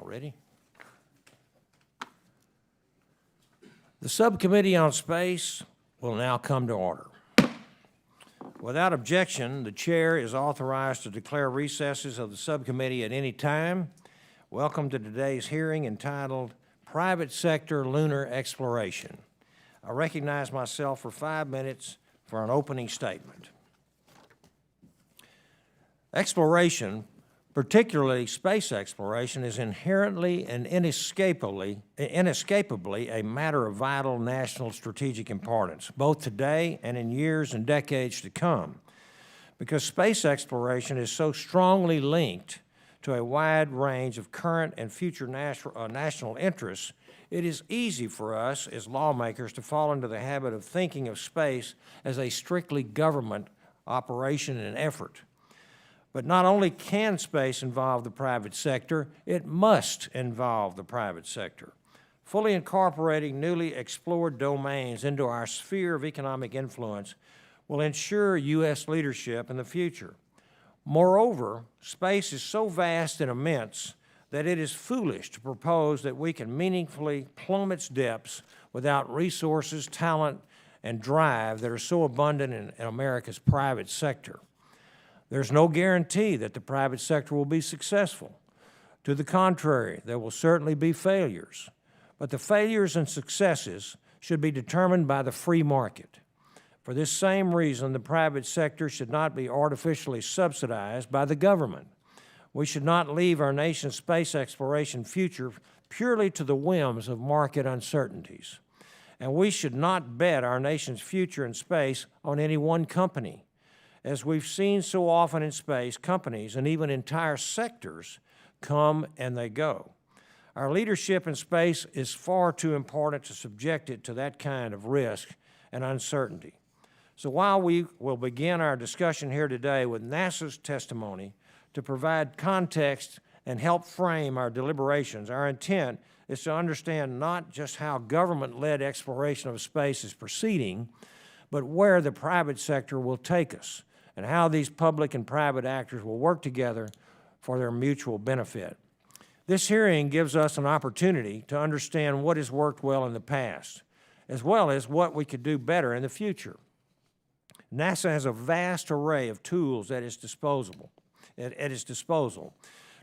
already. The Subcommittee on Space will now come to order. Without objection, the chair is authorized to declare recesses of the subcommittee at any time. Welcome to today's hearing entitled Private Sector Lunar Exploration. I recognize myself for 5 minutes for an opening statement. Exploration, particularly space exploration, is inherently and inescapably a matter of vital national strategic importance, both today and in years and decades to come, because space exploration is so strongly linked to a wide range of current and future national interests. It is easy for us as lawmakers to fall into the habit of thinking of space as a strictly government operation and effort. But not only can space involve the private sector, it must involve the private sector. Fully incorporating newly explored domains into our sphere of economic influence will ensure U.S. leadership in the future. Moreover, space is so vast and immense that it is foolish to propose that we can meaningfully plumb its depths without resources, talent, and drive that are so abundant in America's private sector. There's no guarantee that the private sector will be successful. To the contrary, there will certainly be failures, but the failures and successes should be determined by the free market. For this same reason, the private sector should not be artificially subsidized by the government. We should not leave our nation's space exploration future purely to the whims of market uncertainties. And we should not bet our nation's future in space on any one company. As we've seen so often in space, companies and even entire sectors come and they go. Our leadership in space is far too important to subject it to that kind of risk and uncertainty. So while we will begin our discussion here today with NASA's testimony to provide context and help frame our deliberations, our intent is to understand not just how government-led exploration of space is proceeding, but where the private sector will take us, and how these public and private actors will work together for their mutual benefit. This hearing gives us an opportunity to understand what has worked well in the past, as well as what we could do better in the future. NASA has a vast array of tools at its disposal.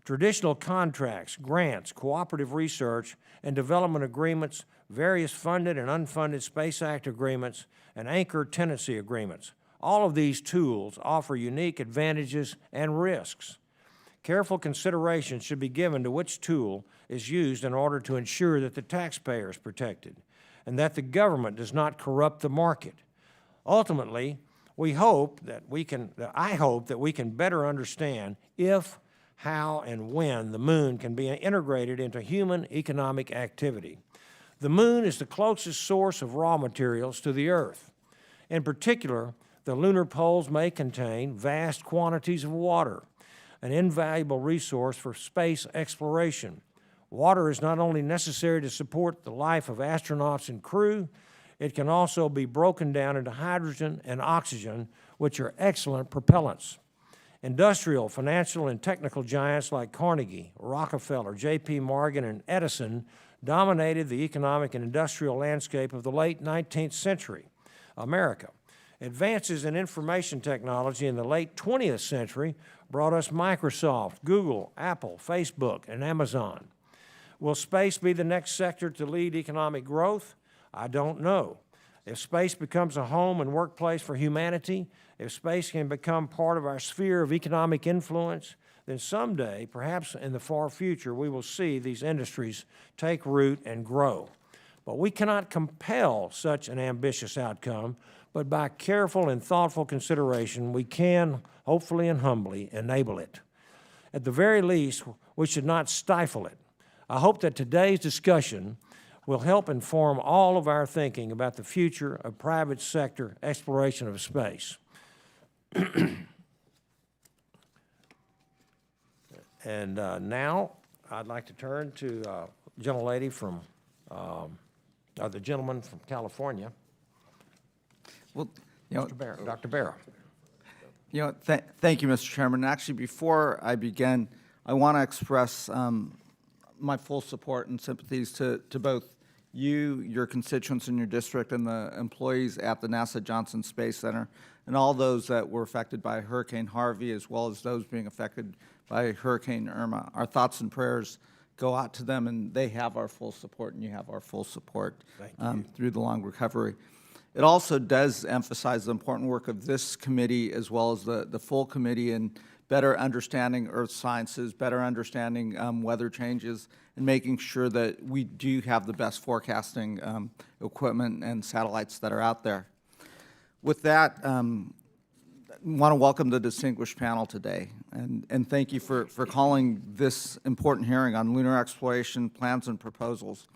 Traditional contracts, grants, cooperative research, and development agreements, various funded and unfunded Space Act agreements, and anchor tenancy agreements. All of these tools offer unique advantages and risks. Careful consideration should be given to which tool is used in order to ensure that the taxpayer is protected and that the government does not corrupt the market. Ultimately, I hope that we can better understand if, how, and when the moon can be integrated into human economic activity. The moon is the closest source of raw materials to the Earth. In particular, the lunar poles may contain vast quantities of water, an invaluable resource for space exploration. Water is not only necessary to support the life of astronauts and crew, it can also be broken down into hydrogen and oxygen, which are excellent propellants. Industrial, financial, and technical giants like Carnegie, Rockefeller, J.P. Morgan, and Edison dominated the economic and industrial landscape of the late 19th century America. Advances in information technology in the late 20th century brought us Microsoft, Google, Apple, Facebook, and Amazon. Will space be the next sector to lead economic growth? I don't know. If space becomes a home and workplace for humanity, if space can become part of our sphere of economic influence, then someday, perhaps in the far future, we will see these industries take root and grow. But we cannot compel such an ambitious outcome, but by careful and thoughtful consideration, we can, hopefully and humbly, enable it. At the very least, we should not stifle it. I hope that today's discussion will help inform all of our thinking about the future of private sector exploration of space. And now I'd like to turn to the gentlelady from, the gentleman from California. Well, Dr. Barrow. Thank you, Mr. Chairman. And actually, before I begin, I want to express my full support and sympathies to both you, your constituents in your district, and the employees at the NASA Johnson Space Center, and all those that were affected by Hurricane Harvey, as well as those being affected by Hurricane Irma. Our thoughts and prayers go out to them, and they have our full support, and you have our full support through the long recovery. It also does emphasize the important work of this committee as well as the full committee in better understanding earth sciences, better understanding weather changes, and making sure that we do have the best forecasting equipment and satellites that are out there. With that, I want to welcome the distinguished panel today, and thank you for calling this important hearing on lunar exploration plans and proposals.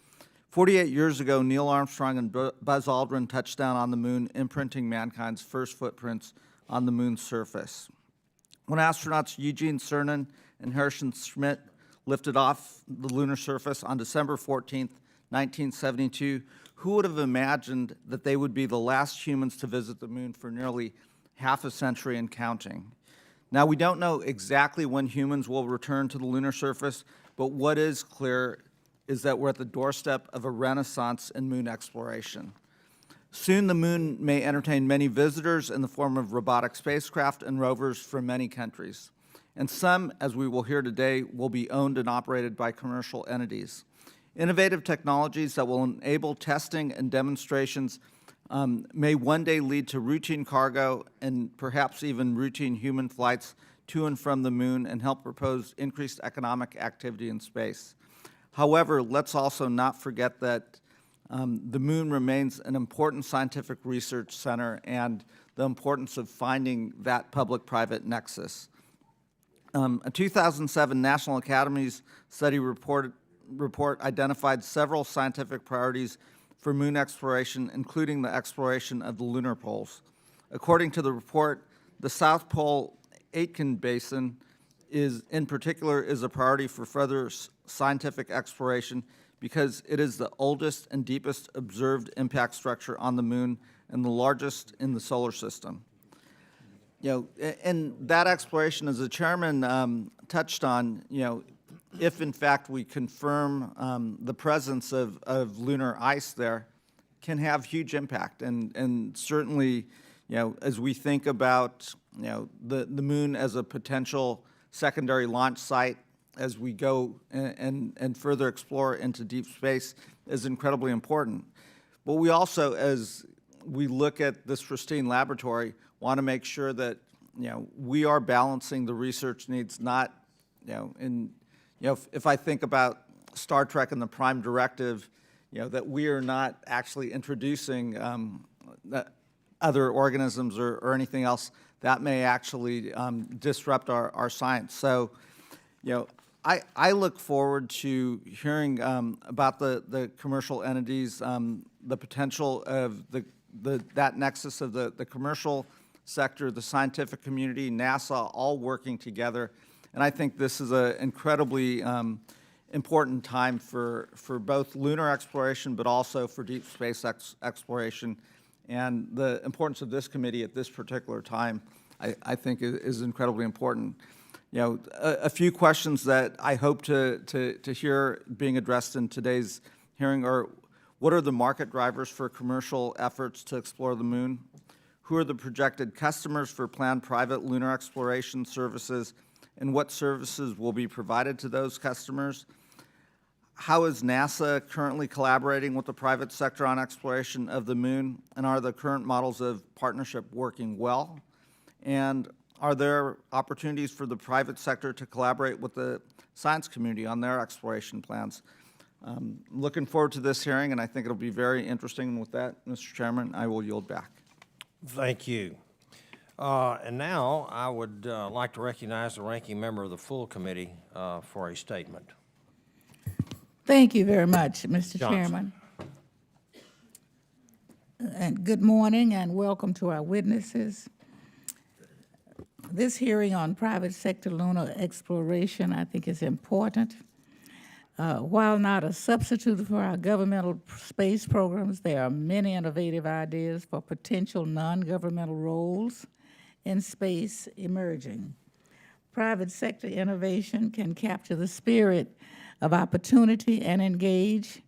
48 years ago, Neil Armstrong and Buzz Aldrin touched down on the moon, imprinting mankind's first footprints on the moon's surface. When astronauts Eugene Cernan and Harrison Schmitt lifted off the lunar surface on December 14th, 1972, who would have imagined that they would be the last humans to visit the moon for nearly half a century and counting? Now, we don't know exactly when humans will return to the lunar surface, but what is clear is that we're at the doorstep of a renaissance in moon exploration. Soon the moon may entertain many visitors in the form of robotic spacecraft and rovers from many countries. And some, as we will hear today, will be owned and operated by commercial entities. Innovative technologies that will enable testing and demonstrations may one day lead to routine cargo and perhaps even routine human flights to and from the moon and help propose increased economic activity in space. However, let's also not forget that the moon remains an important scientific research center and the importance of finding that public-private nexus. A 2007 National Academies study report identified several scientific priorities for moon exploration, including the exploration of the lunar poles. According to the report, the South Pole Aitken Basin in particular is a priority for further scientific exploration because it is the oldest and deepest observed impact structure on the moon and the largest in the solar system. And that exploration, as the chairman touched on, if in fact we confirm the presence of lunar ice there, can have huge impact. And certainly, as we think about the moon as a potential secondary launch site as we go and further explore into deep space is incredibly important. But we also, as we look at this pristine laboratory, want to make sure that we are balancing the research needs, not if I think about Star Trek and the Prime Directive, that we are not actually introducing other organisms or anything else that may actually disrupt our science. So, I look forward to hearing about the commercial entities, the potential of that nexus of the commercial sector, the scientific community, NASA, all working together. And I think this is an incredibly important time for both lunar exploration, but also for deep space exploration. And the importance of this committee at this particular time, I think, is incredibly important. A few questions that I hope to hear being addressed in today's hearing are, what are the market drivers for commercial efforts to explore the moon? Who are the projected customers for planned private lunar exploration services, and what services will be provided to those customers? How is NASA currently collaborating with the private sector on exploration of the moon, and are the current models of partnership working well? And are there opportunities for the private sector to collaborate with the science community on their exploration plans? Looking forward to this hearing, and I think it'll be very interesting. And with that, Mr. Chairman, I will yield back. Thank you. And now I would like to recognize the ranking member of the full committee for a statement. Thank you very much, Mr. Johnson. Chairman. And good morning and welcome to our witnesses. This hearing on private sector lunar exploration, I think, is important. While not a substitute for our governmental space programs, there are many innovative ideas for potential non-governmental roles in space emerging. Private sector innovation can capture the spirit of opportunity and engage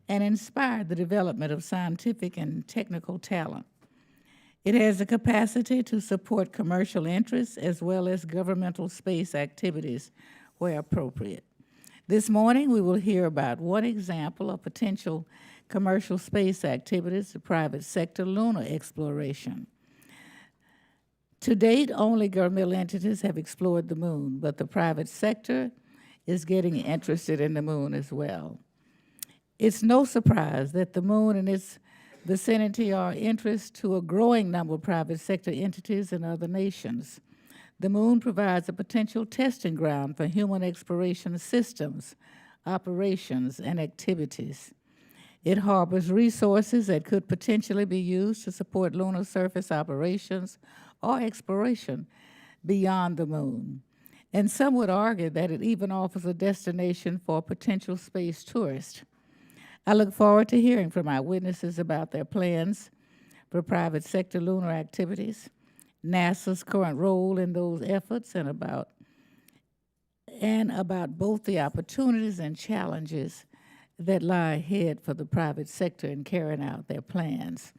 and inspire the development of scientific and technical talent. It has the capacity to support commercial interests as well as governmental space activities where appropriate. This morning, we will hear about one example of potential commercial space activities, the private sector lunar exploration. To date, only governmental entities have explored the moon, but the private sector is getting interested in the moon as well. It's no surprise that the moon and its vicinity are of interest to a growing number of private sector entities in other nations. The moon provides a potential testing ground for human exploration systems, operations, and activities. It harbors resources that could potentially be used to support lunar surface operations or exploration beyond the moon. And some would argue that it even offers a destination for potential space tourists. I look forward to hearing from our witnesses about their plans for private sector lunar activities, NASA's current role in those efforts, and about both the opportunities and challenges that lie ahead for the private sector in carrying out their plans.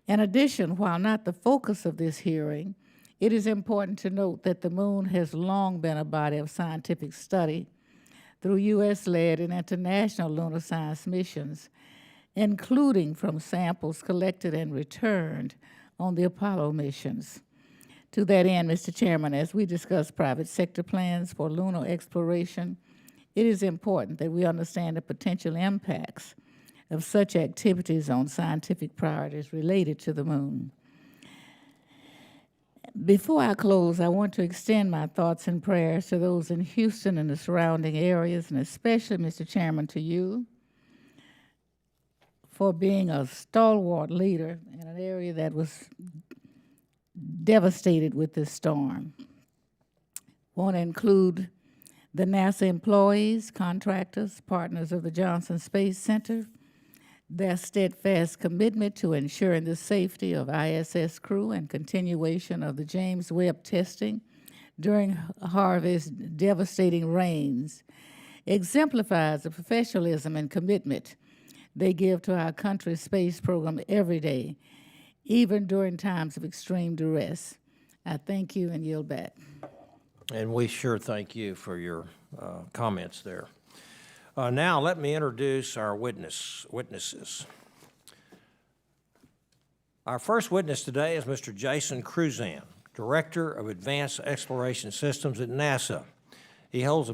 In addition, while not the focus of this hearing, it is important to note that the moon has long been a body of scientific study through U.S.-led and international lunar science missions, including from samples collected and returned on the Apollo missions. To that end, Mr. Chairman, as we discuss private sector plans for lunar exploration, it is important that we understand the potential impacts of such activities on scientific priorities related to the moon. Before I close, I want to extend my thoughts and prayers to those in Houston and the surrounding areas, and especially, Mr. Chairman, to you for being a stalwart leader in an area that was devastated with this storm. I want to include the NASA employees, contractors, partners of the Johnson Space Center, their steadfast commitment to ensuring the safety of ISS crew and continuation of the James Webb testing during Harvey's devastating rains exemplifies the professionalism and commitment they give to our country's space program every day, even during times of extreme duress. I thank you and yield back. And we sure thank you for your comments there. Now, let me introduce our witnesses. Our first witness today is Mr. Jason Crusan, Director of Advanced Exploration Systems at NASA. He holds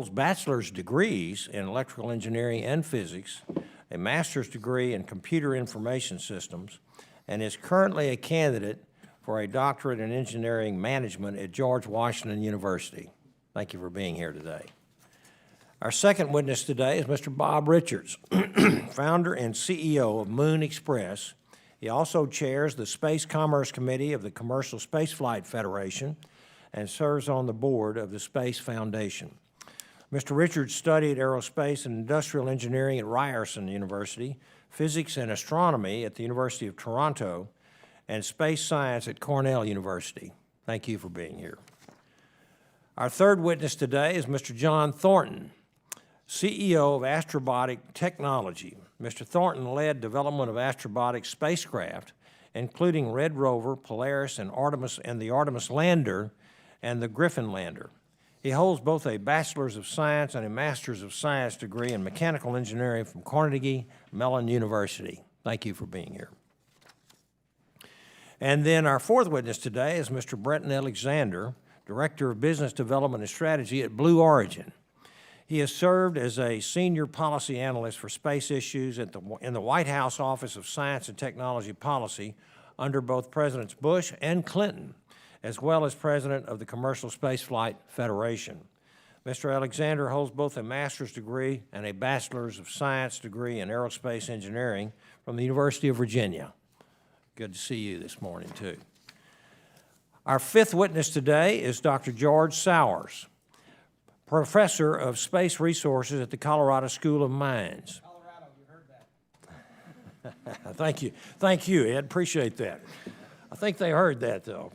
bachelor's degrees in electrical engineering and physics, a master's degree in computer information systems, and is currently a candidate for a doctorate in engineering management at George Washington University. Thank you for being here today. Our second witness today is Mr. Bob Richards, founder and CEO of Moon Express. He also chairs the Space Commerce Committee of the Commercial Spaceflight Federation and serves on the board of the Space Foundation. Mr. Richards studied aerospace and industrial engineering at Ryerson University, physics and astronomy at the University of Toronto, and space science at Cornell University. Thank you for being here. Our third witness today is Mr. John Thornton, CEO of Astrobotic Technology. Mr. Thornton led development of astrobotic spacecraft, including Red Rover, Polaris, and the Artemis lander and the Griffin lander. He holds both a Bachelor's of Science and a Master's of Science degree in mechanical engineering from Carnegie Mellon University. Thank you for being here. And then our fourth witness today is Mr. Bretton Alexander, Director of Business Development and Strategy at Blue Origin. He has served as a senior policy analyst for space issues in the White House Office of Science and Technology Policy under both Presidents Bush and Clinton, as well as president of the Commercial Spaceflight Federation. Mr. Alexander holds both a master's degree and a bachelor's of science degree in aerospace engineering from the University of Virginia. Good to see you this morning, too. Our fifth witness today is Dr. George Sowers, Professor of Space Resources at the Colorado School of Mines. Colorado, you heard that. Thank you, Ed. Appreciate that. I think they heard that, though.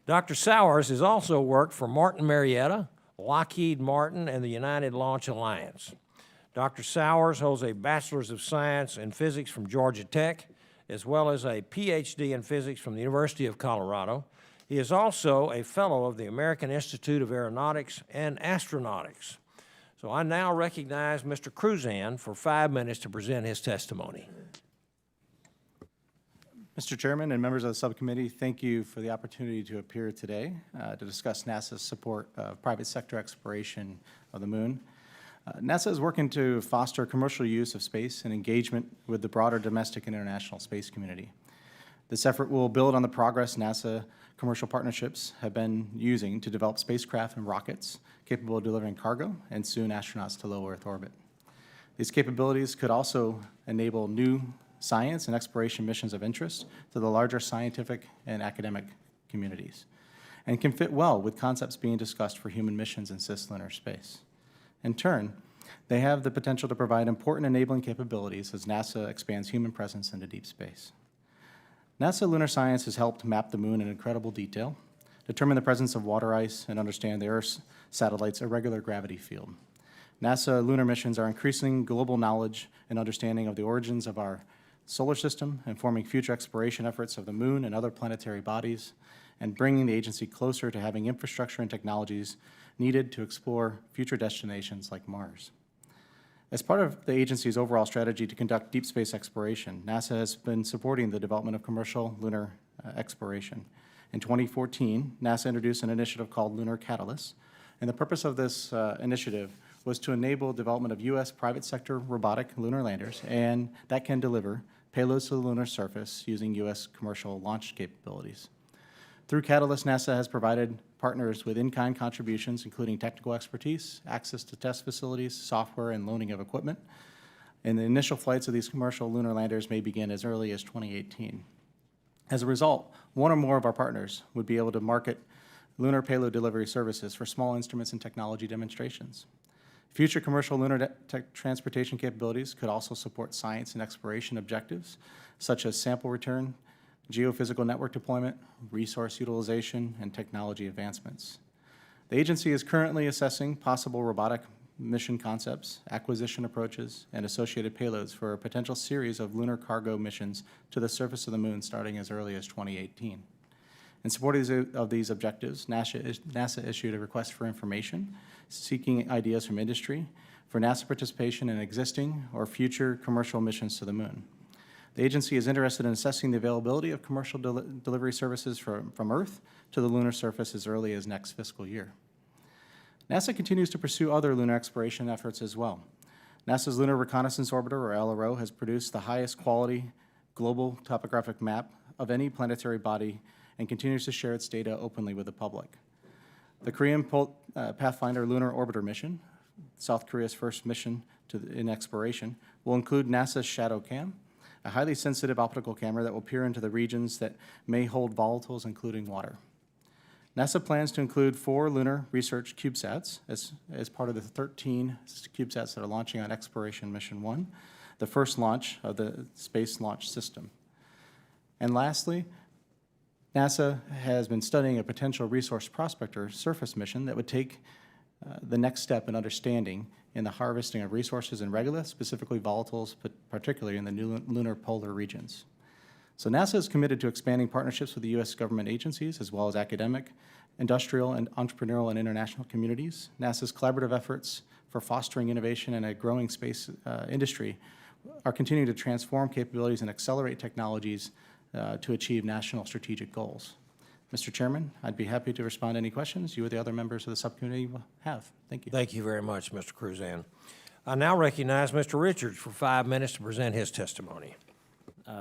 Dr. Sowers has also worked for Martin Marietta, Lockheed Martin, and the United Launch Alliance. Dr. Sowers holds a Bachelor's of Science in Physics from Georgia Tech, as well as a PhD in Physics from the University of Colorado. He is also a Fellow of the American Institute of Aeronautics and Astronautics. So I now recognize Mr. Crusan for 5 minutes to present his testimony. Mr. Chairman and members of the subcommittee, thank you for the opportunity to appear today to discuss NASA's support of private sector exploration of the moon. NASA is working to foster commercial use of space and engagement with the broader domestic and international space community. This effort will build on the progress NASA commercial partnerships have been using to develop spacecraft and rockets capable of delivering cargo and soon astronauts to low Earth orbit. These capabilities could also enable new science and exploration missions of interest to the larger scientific and academic communities, and can fit well with concepts being discussed for human missions in cislunar space. In turn, they have the potential to provide important enabling capabilities as NASA expands human presence into deep space. NASA lunar science has helped map the moon in incredible detail, determine the presence of water ice, and understand the Earth's satellite's irregular gravity field. NASA lunar missions are increasing global knowledge and understanding of the origins of our solar system, informing future exploration efforts of the moon and other planetary bodies, and bringing the agency closer to having infrastructure and technologies needed to explore future destinations like Mars. As part of the agency's overall strategy to conduct deep space exploration, NASA has been supporting the development of commercial lunar exploration. In 2014, NASA introduced an initiative called Lunar Catalyst, and the purpose of this initiative was to enable development of U.S. private sector robotic lunar landers, and that can deliver payloads to the lunar surface using U.S. commercial launch capabilities. Through Catalyst, NASA has provided partners with in-kind contributions, including technical expertise, access to test facilities, software, and loaning of equipment. And the initial flights of these commercial lunar landers may begin as early as 2018. As a result, one or more of our partners would be able to market lunar payload delivery services for small instruments and technology demonstrations. Future commercial lunar transportation capabilities could also support science and exploration objectives, such as sample return, geophysical network deployment, resource utilization, and technology advancements. The agency is currently assessing possible robotic mission concepts, acquisition approaches, and associated payloads for a potential series of lunar cargo missions to the surface of the moon starting as early as 2018. In support of these objectives, NASA issued a request for information seeking ideas from industry for NASA participation in existing or future commercial missions to the moon. The agency is interested in assessing the availability of commercial delivery services from Earth to the lunar surface as early as next fiscal year. NASA continues to pursue other lunar exploration efforts as well. NASA's Lunar Reconnaissance Orbiter, or LRO, has produced the highest quality global topographic map of any planetary body and continues to share its data openly with the public. The Korean Pathfinder Lunar Orbiter mission, South Korea's first mission in exploration, will include NASA's ShadowCam, a highly sensitive optical camera that will peer into the regions that may hold volatiles, including water. NASA plans to include 4 lunar research CubeSats as part of the 13 CubeSats that are launching on Exploration Mission 1, the first launch of the Space Launch System. And lastly, NASA has been studying a potential resource prospector surface mission that would take the next step in understanding in the harvesting of resources in regolith, specifically volatiles, but particularly in the new lunar polar regions. So NASA is committed to expanding partnerships with the U.S. government agencies, as well as academic, industrial, and entrepreneurial and international communities. NASA's collaborative efforts for fostering innovation in a growing space industry are continuing to transform capabilities and accelerate technologies to achieve national strategic goals. Mr. Chairman, I'd be happy to respond to any questions you or the other members of the subcommittee will have. Thank you. Thank you very much, Mr. Crusan. I now recognize Mr. Richards for 5 minutes to present his testimony.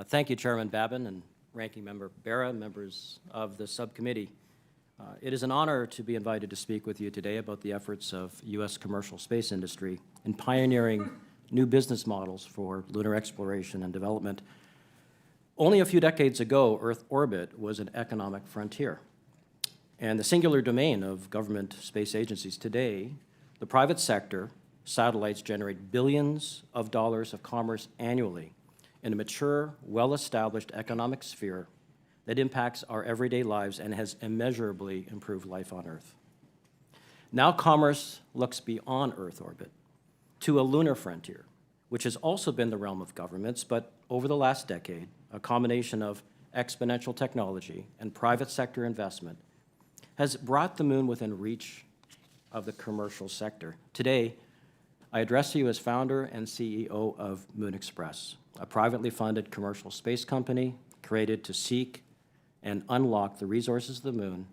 Thank you, Chairman Babin and Ranking Member Barra, members of the subcommittee. It is an honor to be invited to speak with you today about the efforts of U.S. commercial space industry in pioneering new business models for lunar exploration and development. Only a few decades ago, Earth orbit was an economic frontier. And the singular domain of government space agencies today, the private sector, satellites generate billions of dollars of commerce annually in a mature, well-established economic sphere that impacts our everyday lives and has immeasurably improved life on Earth. Now commerce looks beyond Earth orbit to a lunar frontier, which has also been the realm of governments, but over the last decade, a combination of exponential technology and private sector investment has brought the moon within reach of the commercial sector. Today, I address you as founder and CEO of Moon Express, a privately funded commercial space company created to seek and unlock the resources of the moon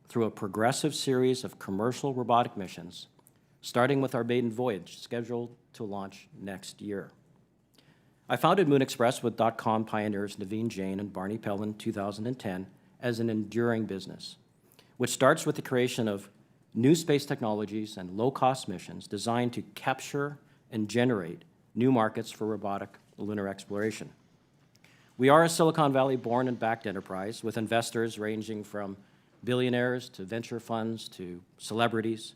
through a progressive series of commercial robotic missions, starting with our maiden voyage scheduled to launch next year. I founded Moon Express with .com pioneers Naveen Jain and Barney Pell in 2010 as an enduring business, which starts with the creation of new space technologies and low-cost missions designed to capture and generate new markets for robotic lunar exploration. We are a Silicon Valley-born and backed enterprise with investors ranging from billionaires to venture funds to celebrities.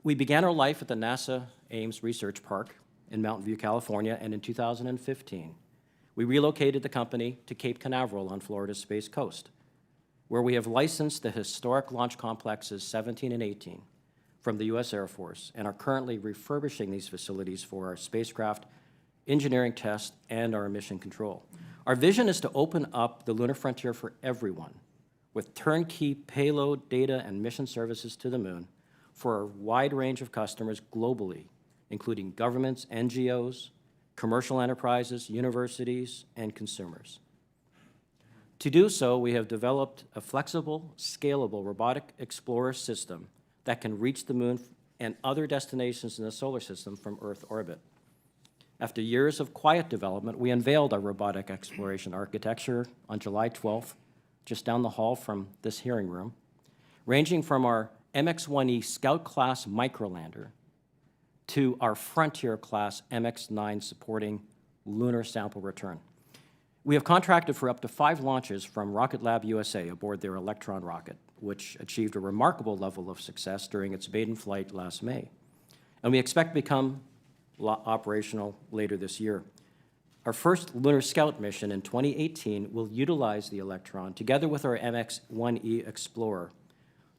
We began our life at the NASA Ames Research Park in Mountain View, California, and in 2015, we relocated the company to Cape Canaveral on Florida's Space Coast, where we have licensed the historic launch complexes 17 and 18 from the U.S. Air Force and are currently refurbishing these facilities for our spacecraft engineering test and our mission control. Our vision is to open up the lunar frontier for everyone with turnkey payload, data, and mission services to the moon for a wide range of customers globally, including governments, NGOs, commercial enterprises, universities, and consumers. To do so, we have developed a flexible, scalable robotic explorer system that can reach the moon and other destinations in the solar system from Earth orbit. After years of quiet development, we unveiled our robotic exploration architecture on July 12th, just down the hall from this hearing room, ranging from our MX-1E Scout-class microlander to our Frontier-class MX-9 supporting lunar sample return. We have contracted for up to 5 launches from Rocket Lab USA aboard their Electron rocket, which achieved a remarkable level of success during its maiden flight last May. And we expect to become operational later this year. Our first Lunar Scout mission in 2018 will utilize the Electron together with our MX-1E Explorer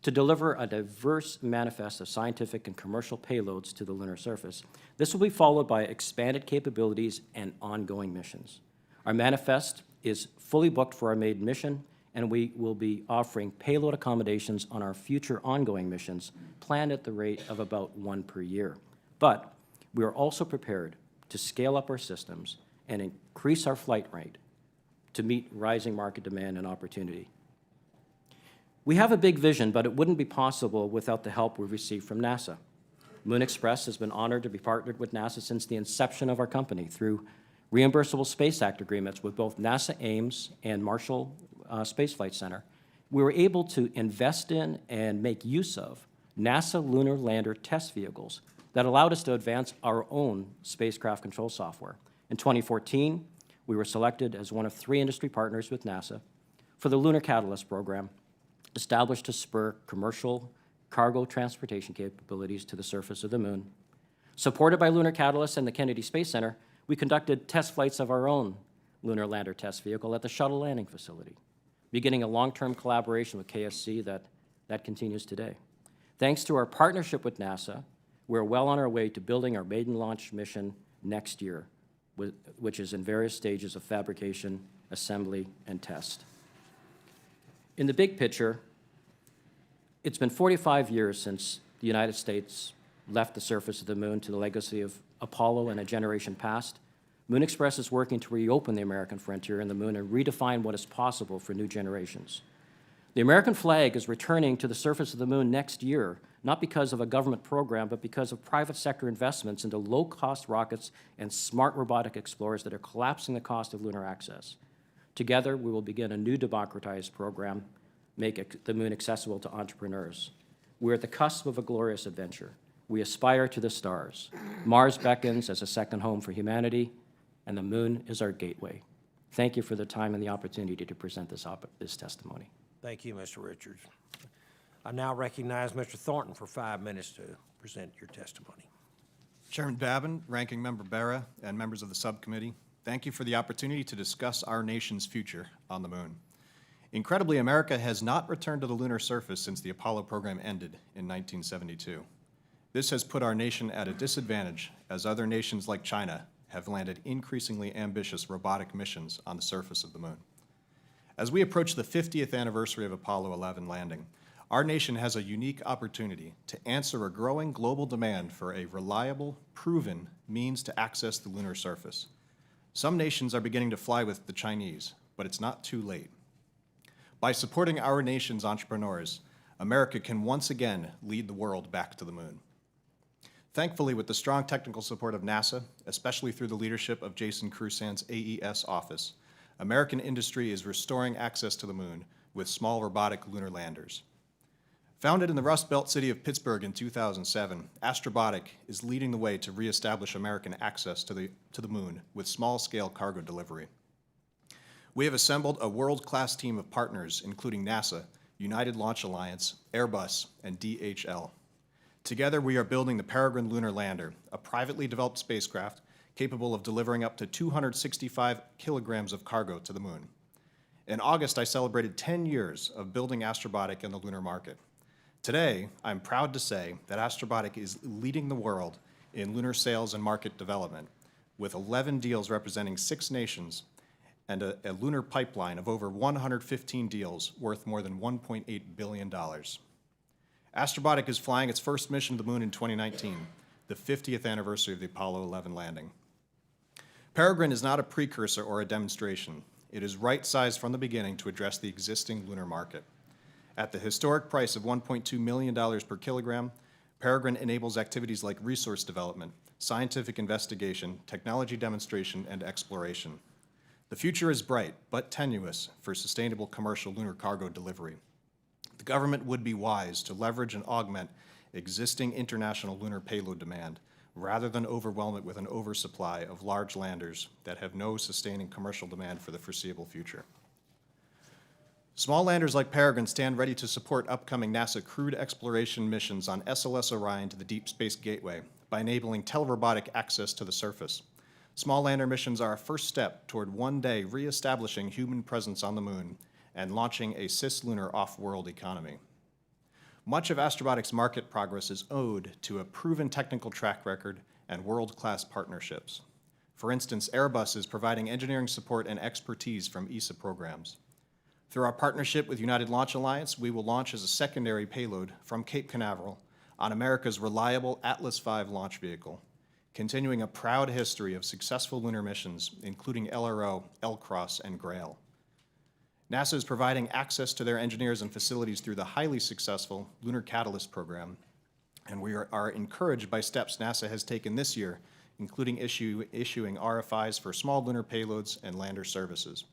to deliver a diverse manifest of scientific and commercial payloads to the lunar surface. This will be followed by expanded capabilities and ongoing missions. Our manifest is fully booked for our maiden mission, and we will be offering payload accommodations on our future ongoing missions, planned at the rate of about 1 per year. But we are also prepared to scale up our systems and increase our flight rate to meet rising market demand and opportunity. We have a big vision, but it wouldn't be possible without the help we've received from NASA. Moon Express has been honored to be partnered with NASA since the inception of our company through reimbursable Space Act agreements with both NASA Ames and Marshall Space Flight Center. We were able to invest in and make use of NASA lunar lander test vehicles that allowed us to advance our own spacecraft control software. In 2014, we were selected as one of 3 industry partners with NASA for the Lunar Catalyst program, established to spur commercial cargo transportation capabilities to the surface of the moon. Supported by Lunar Catalyst and the Kennedy Space Center, we conducted test flights of our own lunar lander test vehicle at the shuttle landing facility, beginning a long-term collaboration with KSC that continues today. Thanks to our partnership with NASA, we're well on our way to building our maiden launch mission next year, which is in various stages of fabrication, assembly, and test. In the big picture, it's been 45 years since the United States left the surface of the moon to the legacy of Apollo and a generation past. Moon Express is working to reopen the American frontier in the moon and redefine what is possible for new generations. The American flag is returning to the surface of the moon next year, not because of a government program, but because of private sector investments into low-cost rockets and smart robotic explorers that are collapsing the cost of lunar access. Together, we will begin a new democratized program, make the moon accessible to entrepreneurs. We're at the cusp of a glorious adventure. We aspire to the stars. Mars beckons as a second home for humanity, and the moon is our gateway. Thank you for the time and the opportunity to present this testimony. Thank you, Mr. Richards. I now recognize Mr. Thornton for 5 minutes to present your testimony. Chairman Babin, Ranking Member Berra, and members of the subcommittee, thank you for the opportunity to discuss our nation's future on the moon. Incredibly, America has not returned to the lunar surface since the Apollo program ended in 1972. This has put our nation at a disadvantage, as other nations like China have landed increasingly ambitious robotic missions on the surface of the moon. As we approach the 50th anniversary of Apollo 11 landing, our nation has a unique opportunity to answer a growing global demand for a reliable, proven means to access the lunar surface. Some nations are beginning to fly with the Chinese, but it's not too late. By supporting our nation's entrepreneurs, America can once again lead the world back to the moon. Thankfully, with the strong technical support of NASA, especially through the leadership of Jason Crusan's AES office, American industry is restoring access to the moon with small robotic lunar landers. Founded in the Rust Belt city of Pittsburgh in 2007, Astrobotic is leading the way to reestablish American access to the moon with small-scale cargo delivery. We have assembled a world-class team of partners, including NASA, United Launch Alliance, Airbus, and DHL. Together, we are building the Peregrine Lunar Lander, a privately developed spacecraft capable of delivering up to 265 kilograms of cargo to the moon. In August, I celebrated 10 years of building Astrobotic in the lunar market. Today, I'm proud to say that Astrobotic is leading the world in lunar sales and market development, with 11 deals representing 6 nations and a lunar pipeline of over 115 deals worth more than $1.8 billion. Astrobotic is flying its first mission to the moon in 2019, the 50th anniversary of the Apollo 11 landing. Peregrine is not a precursor or a demonstration. It is right-sized from the beginning to address the existing lunar market. At the historic price of $1.2 million per kilogram, Peregrine enables activities like resource development, scientific investigation, technology demonstration, and exploration. The future is bright, but tenuous for sustainable commercial lunar cargo delivery. The government would be wise to leverage and augment existing international lunar payload demand, rather than overwhelm it with an oversupply of large landers that have no sustaining commercial demand for the foreseeable future. Small landers like Peregrine stand ready to support upcoming NASA crewed exploration missions on SLS Orion to the Deep Space Gateway by enabling telerobotic access to the surface. Small lander missions are a first step toward one day reestablishing human presence on the moon and launching a cislunar off-world economy. Much of Astrobotic's market progress is owed to a proven technical track record and world-class partnerships. For instance, Airbus is providing engineering support and expertise from ESA programs. Through our partnership with United Launch Alliance, we will launch as a secondary payload from Cape Canaveral on America's reliable Atlas V launch vehicle, continuing a proud history of successful lunar missions, including LRO, LCROSS, and GRAIL. NASA is providing access to their engineers and facilities through the highly successful Lunar Catalyst program, and we are encouraged by steps NASA has taken this year, including issuing RFIs for small lunar payloads and lander services.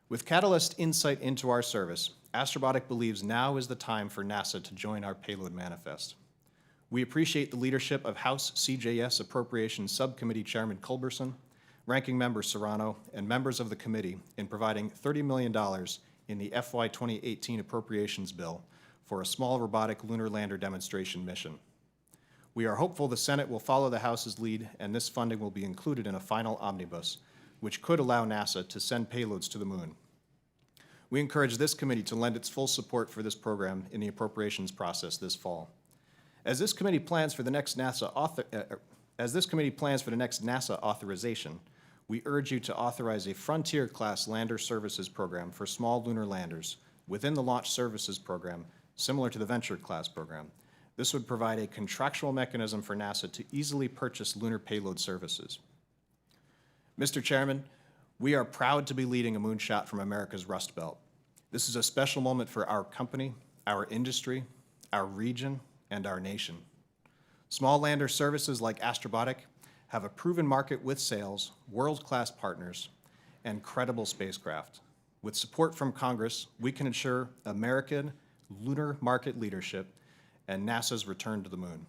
With Catalyst insight into our service, Astrobotic believes now is the time for NASA to join our payload manifest. We appreciate the leadership of House CJS Appropriations Subcommittee Chairman Culberson, Ranking Member Serrano, and members of the committee in providing $30 million in the FY 2018 appropriations bill for a small robotic lunar lander demonstration mission. We are hopeful the Senate will follow the House's lead, and this funding will be included in a final omnibus, which could allow NASA to send payloads to the moon. We encourage this committee to lend its full support for this program in the appropriations process this fall. As this committee plans for the next NASA authorization, we urge you to authorize a Frontier-class lander services program for small lunar landers within the Launch Services Program, similar to the Venture-class program. This would provide a contractual mechanism for NASA to easily purchase lunar payload services. Mr. Chairman, we are proud to be leading a moonshot from America's Rust Belt. This is a special moment for our company, our industry, our region, and our nation. Small lander services like Astrobotic have a proven market with sales, world-class partners, and credible spacecraft. With support from Congress, we can ensure American lunar market leadership and NASA's return to the moon.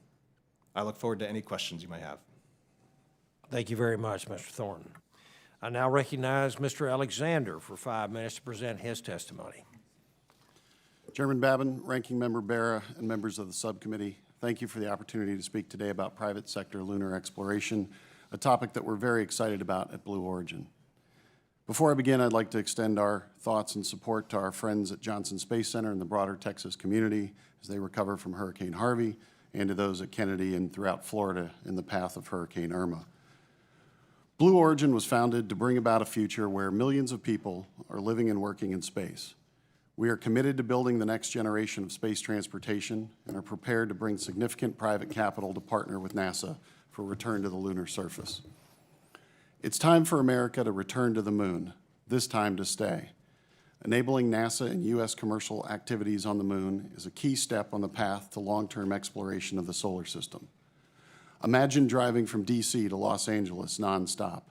I look forward to any questions you may have. Thank you very much, Mr. Thornton. I now recognize Mr. Alexander for 5 minutes to present his testimony. Chairman Babin, Ranking Member Bera, and members of the subcommittee, thank you for the opportunity to speak today about private sector lunar exploration, a topic that we're very excited about at Blue Origin. Before I begin, I'd like to extend our thoughts and support to our friends at Johnson Space Center and the broader Texas community as they recover from Hurricane Harvey, and to those at Kennedy and throughout Florida in the path of Hurricane Irma. Blue Origin was founded to bring about a future where millions of people are living and working in space. We are committed to building the next generation of space transportation and are prepared to bring significant private capital to partner with NASA for return to the lunar surface. It's time for America to return to the moon, this time to stay. Enabling NASA and U.S. commercial activities on the moon is a key step on the path to long-term exploration of the solar system. Imagine driving from D.C. to Los Angeles nonstop.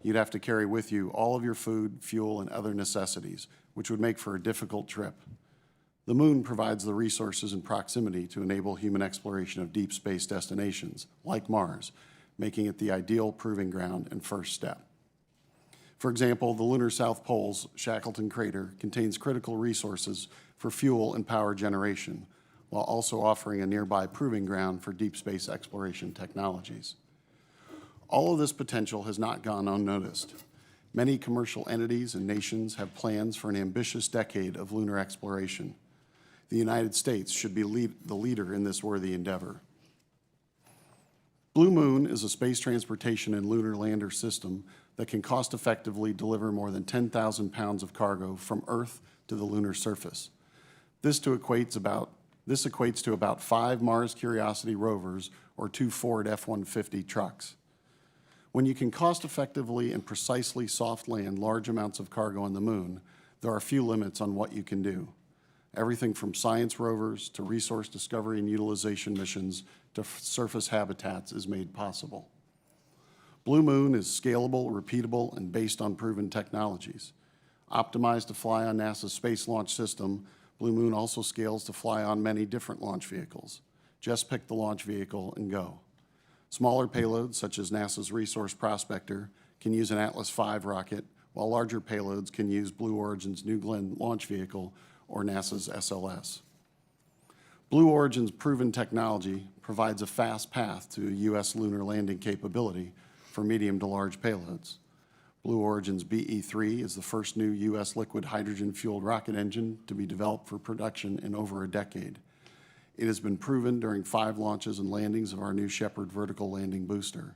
You'd have to carry with you all of your food, fuel, and other necessities, which would make for a difficult trip. The moon provides the resources and proximity to enable human exploration of deep space destinations, like Mars, making it the ideal proving ground and first step. For example, the lunar South Pole's Shackleton crater contains critical resources for fuel and power generation, while also offering a nearby proving ground for deep space exploration technologies. All of this potential has not gone unnoticed. Many commercial entities and nations have plans for an ambitious decade of lunar exploration. The United States should be the leader in this worthy endeavor. Blue Moon is a space transportation and lunar lander system that can cost-effectively deliver more than 10,000 pounds of cargo from Earth to the lunar surface. This equates to about 5 Mars Curiosity rovers or 2 Ford F-150 trucks. When you can cost-effectively and precisely soft land large amounts of cargo on the moon, there are few limits on what you can do. Everything from science rovers to resource discovery and utilization missions to surface habitats is made possible. Blue Moon is scalable, repeatable, and based on proven technologies. Optimized to fly on NASA's Space Launch System, Blue Moon also scales to fly on many different launch vehicles. Just pick the launch vehicle and go. Smaller payloads, such as NASA's Resource Prospector, can use an Atlas V rocket, while larger payloads can use Blue Origin's New Glenn launch vehicle or NASA's SLS. Blue Origin's proven technology provides a fast path to a U.S. lunar landing capability for medium to large payloads. Blue Origin's BE-3 is the first new U.S. liquid hydrogen-fueled rocket engine to be developed for production in over a decade. It has been proven during 5 launches and landings of our New Shepard vertical landing booster.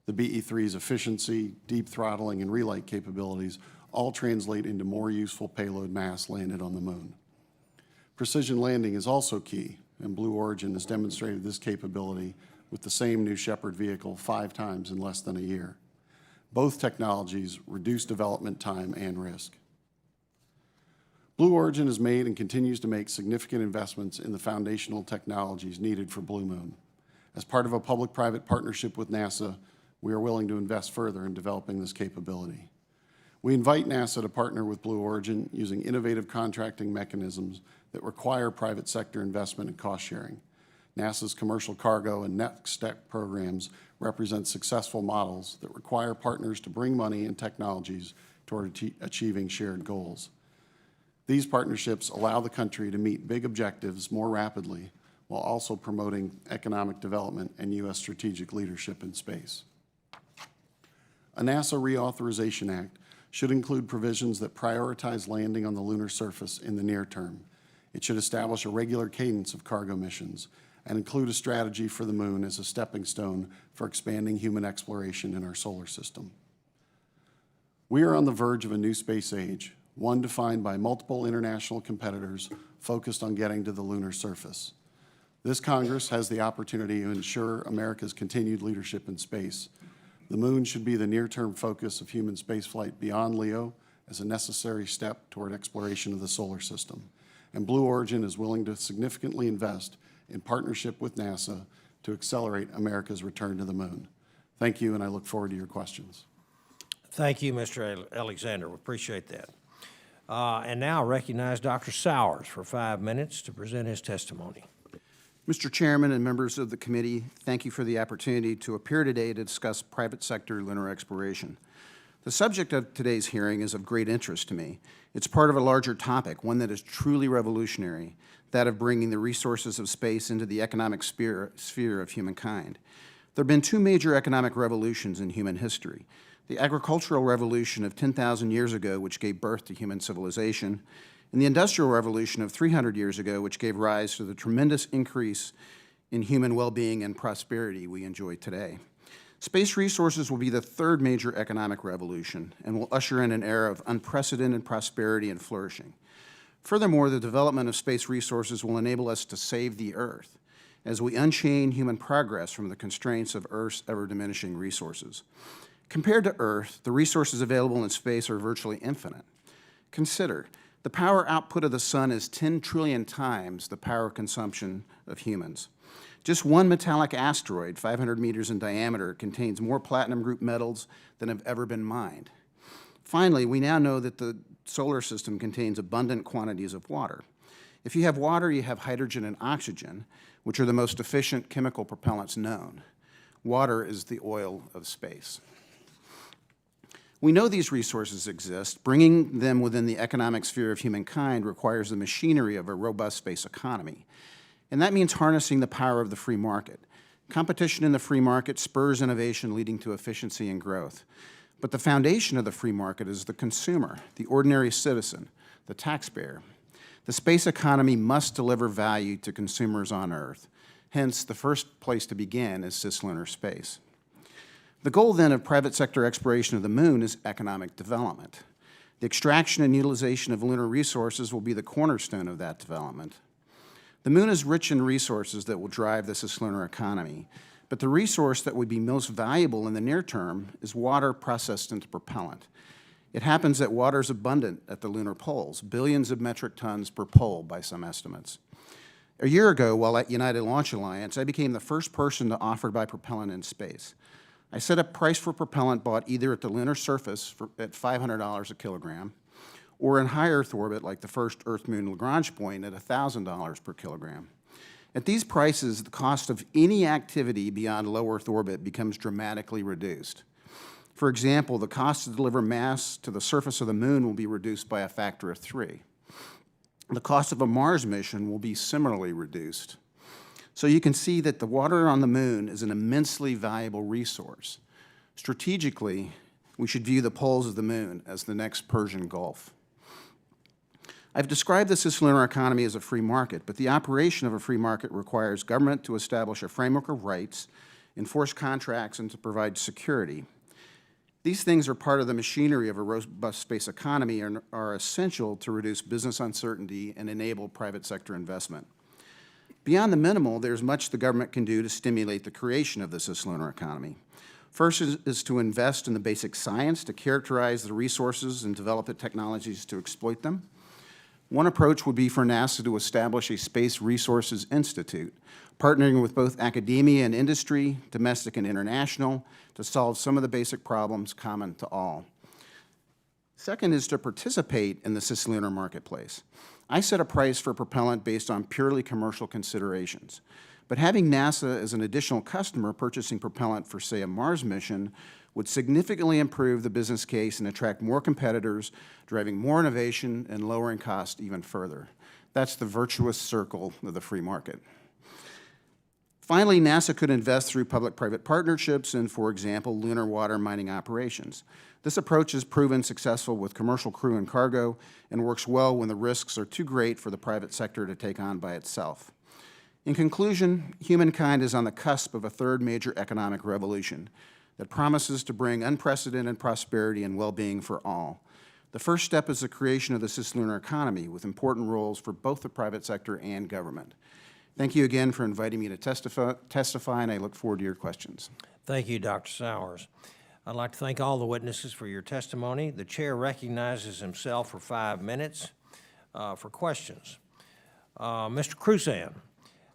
The BE-3's efficiency, deep throttling, and relight capabilities all translate into more useful payload mass landed on the moon. Precision landing is also key, and Blue Origin has demonstrated this capability with the same New Shepard vehicle 5 times in less than a year. Both technologies reduce development time and risk. Blue Origin has made and continues to make significant investments in the foundational technologies needed for Blue Moon. As part of a public-private partnership with NASA, we are willing to invest further in developing this capability. We invite NASA to partner with Blue Origin using innovative contracting mechanisms that require private sector investment and cost sharing. NASA's commercial cargo and next step programs represent successful models that require partners to bring money and technologies toward achieving shared goals. These partnerships allow the country to meet big objectives more rapidly while also promoting economic development and U.S. strategic leadership in space. A NASA Reauthorization Act should include provisions that prioritize landing on the lunar surface in the near term. It should establish a regular cadence of cargo missions and include a strategy for the moon as a stepping stone for expanding human exploration in our solar system. We are on the verge of a new space age, one defined by multiple international competitors focused on getting to the lunar surface. This Congress has the opportunity to ensure America's continued leadership in space. The moon should be the near-term focus of human spaceflight beyond LEO as a necessary step toward exploration of the solar system. And Blue Origin is willing to significantly invest in partnership with NASA to accelerate America's return to the moon. Thank you, and I look forward to your questions. Thank you, Mr. Alexander. We appreciate that. And now I recognize Dr. Sowers for 5 minutes to present his testimony. Mr. Chairman and members of the committee, thank you for the opportunity to appear today to discuss private sector lunar exploration. The subject of today's hearing is of great interest to me. It's part of a larger topic, one that is truly revolutionary, that of bringing the resources of space into the economic sphere of humankind. There have been 2 major economic revolutions in human history: the agricultural revolution of 10,000 years ago, which gave birth to human civilization, and the Industrial Revolution of 300 years ago, which gave rise to the tremendous increase in human well-being and prosperity we enjoy today. Space resources will be the third major economic revolution and will usher in an era of unprecedented prosperity and flourishing. Furthermore, the development of space resources will enable us to save the Earth as we unchain human progress from the constraints of Earth's ever-diminishing resources. Compared to Earth, the resources available in space are virtually infinite. Consider, the power output of the sun is 10 trillion times the power consumption of humans. Just one metallic asteroid, 500 meters in diameter, contains more platinum group metals than have ever been mined. Finally, we now know that the solar system contains abundant quantities of water. If you have water, you have hydrogen and oxygen, which are the most efficient chemical propellants known. Water is the oil of space. We know these resources exist. Bringing them within the economic sphere of humankind requires the machinery of a robust space economy. And that means harnessing the power of the free market. Competition in the free market spurs innovation, leading to efficiency and growth. But the foundation of the free market is the consumer, the ordinary citizen, the taxpayer. The space economy must deliver value to consumers on Earth. Hence, the first place to begin is cislunar space. The goal, then, of private sector exploration of the Moon is economic development. The extraction and utilization of lunar resources will be the cornerstone of that development. The Moon is rich in resources that will drive the cislunar economy, but the resource that would be most valuable in the near term is water processed into propellant. It happens that water is abundant at the lunar poles, billions of metric tons per pole by some estimates. A year ago, while at United Launch Alliance, I became the first person to offer to buy propellant in space. I set a price for propellant bought either at the lunar surface at $500 a kilogram, or in high Earth orbit like the first Earth-Moon Lagrange point at $1,000 per kilogram. At these prices, the cost of any activity beyond low Earth orbit becomes dramatically reduced. For example, the cost to deliver mass to the surface of the Moon will be reduced by a factor of 3. The cost of a Mars mission will be similarly reduced. So you can see that the water on the Moon is an immensely valuable resource. Strategically, we should view the poles of the Moon as the next Persian Gulf. I've described the cislunar economy as a free market, but the operation of a free market requires government to establish a framework of rights, enforce contracts, and to provide security. These things are part of the machinery of a robust space economy and are essential to reduce business uncertainty and enable private sector investment. Beyond the minimal, there's much the government can do to stimulate the creation of the cislunar economy. First is to invest in the basic science to characterize the resources and develop the technologies to exploit them. One approach would be for NASA to establish a Space Resources Institute, partnering with both academia and industry, domestic and international, to solve some of the basic problems common to all. Second is to participate in the cislunar marketplace. I set a price for propellant based on purely commercial considerations. But having NASA as an additional customer purchasing propellant for, say, a Mars mission would significantly improve the business case and attract more competitors, driving more innovation and lowering cost even further. That's the virtuous circle of the free market. Finally, NASA could invest through public-private partnerships in, for example, lunar water mining operations. This approach has proven successful with commercial crew and cargo and works well when the risks are too great for the private sector to take on by itself. In conclusion, humankind is on the cusp of a third major economic revolution that promises to bring unprecedented prosperity and well-being for all. The first step is the creation of the cislunar economy with important roles for both the private sector and government. Thank you again for inviting me to testify, and I look forward to your questions. Thank you, Dr. Sowers. I'd like to thank all the witnesses for your testimony. The chair recognizes himself for 5 minutes for questions. Mr. Crusan,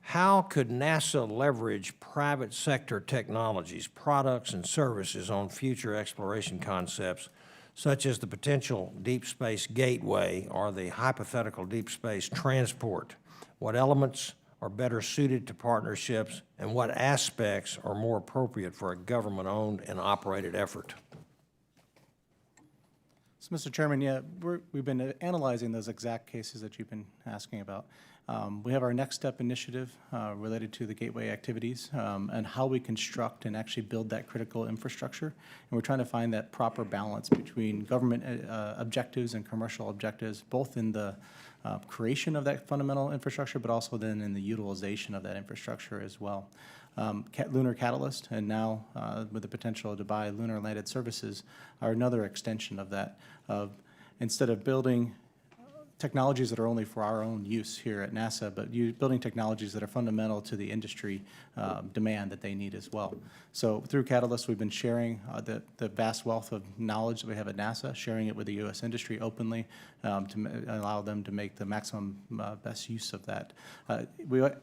how could NASA leverage private sector technologies, products, and services on future exploration concepts, such as the potential deep space gateway or the hypothetical deep space transport? What elements are better suited to partnerships, and what aspects are more appropriate for a government-owned and operated effort? So, Mr. Chairman, yeah, we've been analyzing those exact cases that you've been asking about. We have our Next Step initiative related to the gateway activities and how we construct and actually build that critical infrastructure. And we're trying to find that proper balance between government objectives and commercial objectives, both in the creation of that fundamental infrastructure, but also then in the utilization of that infrastructure as well. Lunar Catalyst, and now with the potential to buy Lunar Landed Services, are another extension of that. Instead of building technologies that are only for our own use here at NASA, but building technologies that are fundamental to the industry demand that they need as well. So through Catalyst, we've been sharing the vast wealth of knowledge that we have at NASA, sharing it with the U.S. industry openly to allow them to make the maximum best use of that.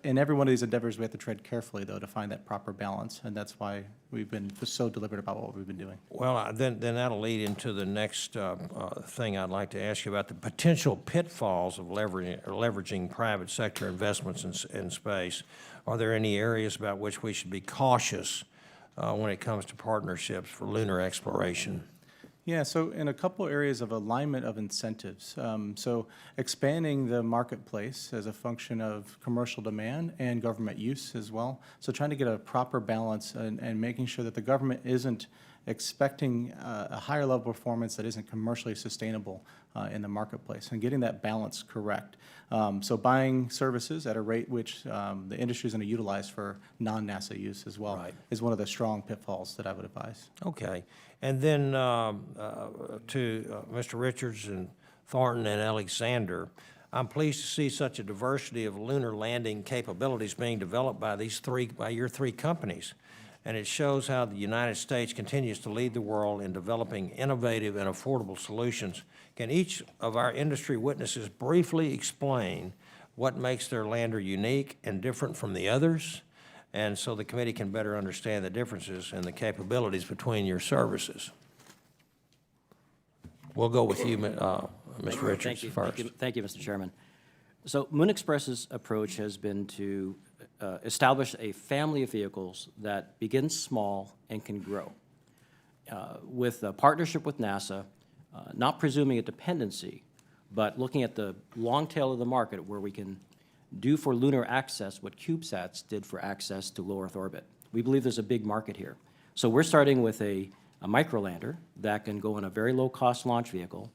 In every one of these endeavors, we have to tread carefully, though, to find that proper balance, and that's why we've been so deliberate about what we've been doing. Well, then that'll lead into the next thing I'd like to ask you about, the potential pitfalls of leveraging private sector investments in space. Are there any areas about which we should be cautious when it comes to partnerships for lunar exploration? Yeah, so in a couple areas of alignment of incentives. So expanding the marketplace as a function of commercial demand and government use as well. So trying to get a proper balance and making sure that the government isn't expecting a higher level of performance that isn't commercially sustainable in the marketplace, and getting that balance correct. So buying services at a rate which the industry is going to utilize for non-NASA use as well is one of the strong pitfalls that I would advise. Okay. And then to Mr. Richards and Thornton and Alexander, I'm pleased to see such a diversity of lunar landing capabilities being developed by your three companies. And it shows how the United States continues to lead the world in developing innovative and affordable solutions. Can each of our industry witnesses briefly explain what makes their lander unique and different from the others? And so the committee can better understand the differences and the capabilities between your services. We'll go with you, Mr. Richards, first. Thank you, Mr. Chairman. So Moon Express's approach has been to establish a family of vehicles that begins small and can grow. With a partnership with NASA, not presuming a dependency, but looking at the long tail of the market where we can do for lunar access what CubeSats did for access to low Earth orbit. We believe there's a big market here. So we're starting with a microlander that can go in a very low-cost launch vehicle.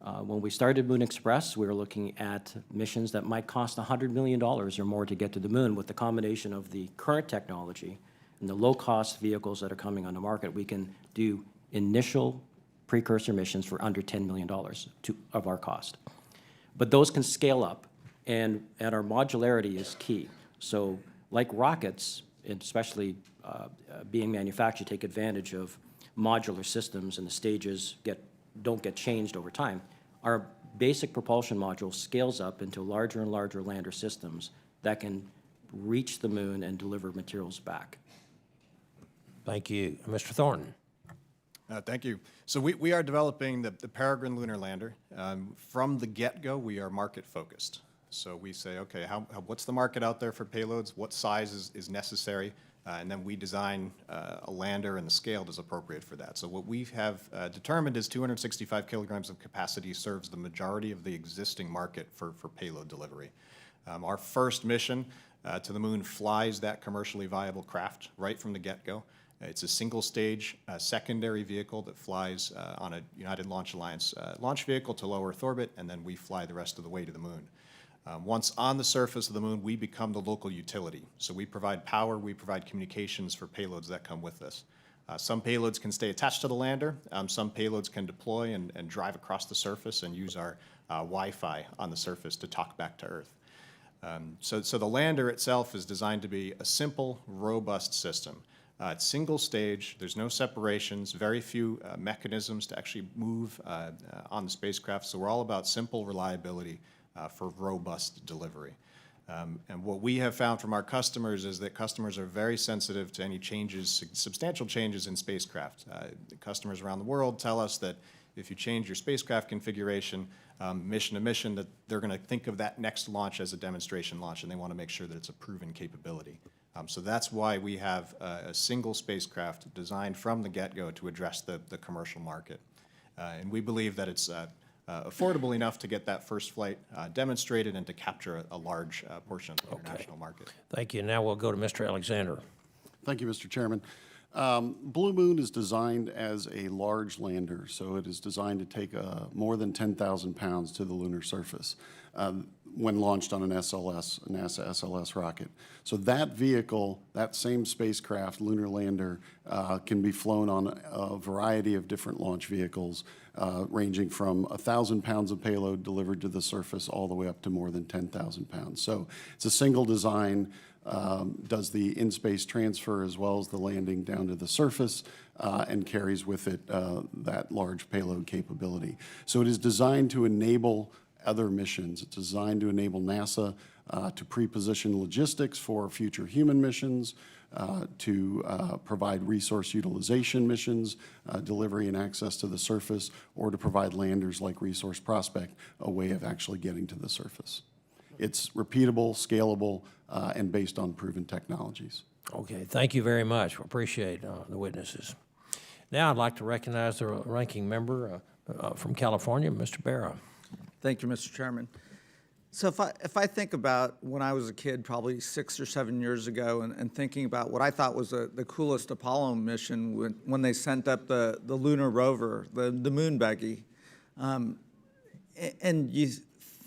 When we started Moon Express, we were looking at missions that might cost $100 million or more to get to the moon. With the combination of the current technology and the low-cost vehicles that are coming on the market, we can do initial precursor missions for under $10 million of our cost. But those can scale up, and our modularity is key. So like rockets, and especially being manufactured, take advantage of modular systems, and the stages don't get changed over time. Our basic propulsion module scales up into larger and larger lander systems that can reach the moon and deliver materials back. Thank you. Mr. Thornton. Thank you. So we are developing the Peregrine Lunar Lander. From the get-go, we are market-focused. So we say, okay, what's the market out there for payloads? What size is necessary? And then we design a lander, and the scale is appropriate for that. So what we have determined is 265 kilograms of capacity serves the majority of the existing market for payload delivery. Our first mission to the moon flies that commercially viable craft right from the get-go. It's a single-stage secondary vehicle that flies on a United Launch Alliance launch vehicle to low Earth orbit, and then we fly the rest of the way to the moon. Once on the surface of the moon, we become the local utility. So we provide power, we provide communications for payloads that come with this. Some payloads can stay attached to the lander. Some payloads can deploy and drive across the surface and use our Wi-Fi on the surface to talk back to Earth. So the lander itself is designed to be a simple, robust system. It's single stage, there's no separations, very few mechanisms to actually move on the spacecraft. So we're all about simple reliability for robust delivery. And what we have found from our customers is that customers are very sensitive to any changes, substantial changes in spacecraft. Customers around the world tell us that if you change your spacecraft configuration, mission to mission, that they're going to think of that next launch as a demonstration launch, and they want to make sure that it's a proven capability. So that's why we have a single spacecraft designed from the get-go to address the commercial market. And we believe that it's affordable enough to get that first flight demonstrated and to capture a large portion of the international market. Thank you. Now we'll go to Mr. Alexander. Thank you, Mr. Chairman. Blue Moon is designed as a large lander, so it is designed to take more than 10,000 pounds to the lunar surface when launched on an SLS, a NASA SLS rocket. So that vehicle, that same spacecraft, lunar lander, can be flown on a variety of different launch vehicles, ranging from 1,000 pounds of payload delivered to the surface all the way up to more than 10,000 pounds. So it's a single design, does the in-space transfer as well as the landing down to the surface, and carries with it that large payload capability. So it is designed to enable other missions. It's designed to enable NASA to pre-position logistics for future human missions, to provide resource utilization missions, delivery and access to the surface, or to provide landers like Resource Prospect a way of actually getting to the surface. It's repeatable, scalable, and based on proven technologies. Okay, thank you very much. We appreciate the witnesses. Now I'd like to recognize the ranking member from California, Mr. Barra. Thank you, Mr. Chairman. So if I think about when I was a kid, probably 6 or 7 years ago, and thinking about what I thought was the coolest Apollo mission when they sent up the lunar rover, the moon buggy, and you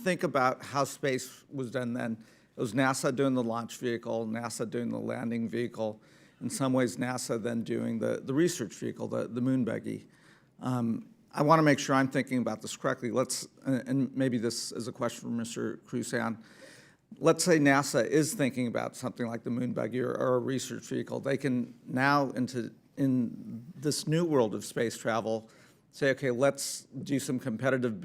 think about how space was done then. It was NASA doing the launch vehicle, NASA doing the landing vehicle, in some ways NASA then doing the research vehicle, the moon buggy. I want to make sure I'm thinking about this correctly. And maybe this is a question for Mr. Crusan. Let's say NASA is thinking about something like the moon buggy or a research vehicle. They can now, in this new world of space travel, say, okay, let's do some competitive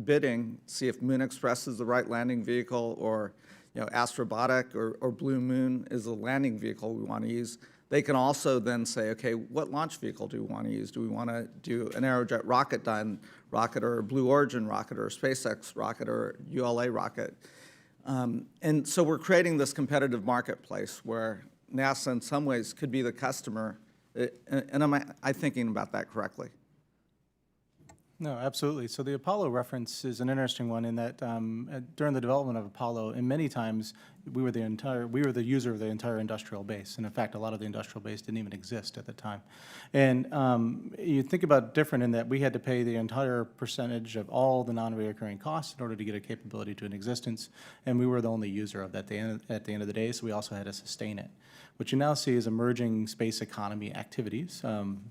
bidding, see if Moon Express is the right landing vehicle, or Astrobotic or Blue Moon is the landing vehicle we want to use. They can also then say, okay, what launch vehicle do we want to use? Do we want to do an Aerojet Rocketdyne rocket or a Blue Origin rocket or a SpaceX rocket or ULA rocket? And so we're creating this competitive marketplace where NASA in some ways could be the customer. And am I thinking about that correctly? No, absolutely. So the Apollo reference is an interesting one in that during the development of Apollo, and many times we were the user of the entire industrial base. And in fact, a lot of the industrial base didn't even exist at the time. And you think about different in that we had to pay the entire percentage of all the non-recurring costs in order to get a capability to an existence, and we were the only user of that at the end of the day, so we also had to sustain it. What you now see is emerging space economy activities,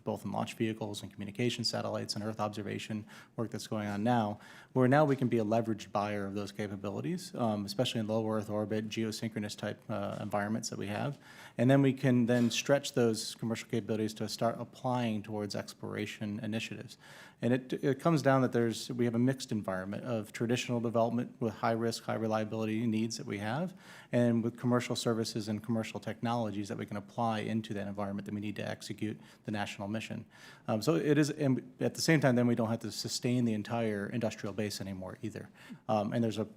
both in launch vehicles and communication satellites and Earth observation work that's going on now, where now we can be a leveraged buyer of those capabilities, especially in low Earth orbit, geosynchronous type environments that we have. And then we can then stretch those commercial capabilities to start applying towards exploration initiatives. And it comes down that we have a mixed environment of traditional development with high risk, high reliability needs that we have, and with commercial services and commercial technologies that we can apply into that environment that we need to execute the national mission. So it is, and at the same time, then we don't have to sustain the entire industrial base anymore either. And there's a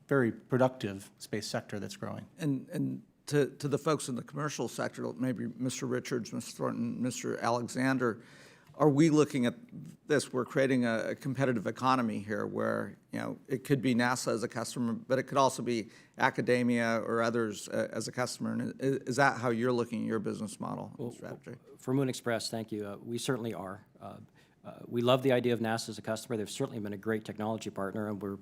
very productive space sector that's growing. And to the folks in the commercial sector, maybe Mr. Richards, Mr. Thornton, Mr. Alexander, are we looking at this? We're creating a competitive economy here where, it could be NASA as a customer, but it could also be academia or others as a customer. And is that how you're looking at your business model and strategy? For Moon Express, thank you. We certainly are. We love the idea of NASA as a customer. They've certainly been a great technology partner, and we're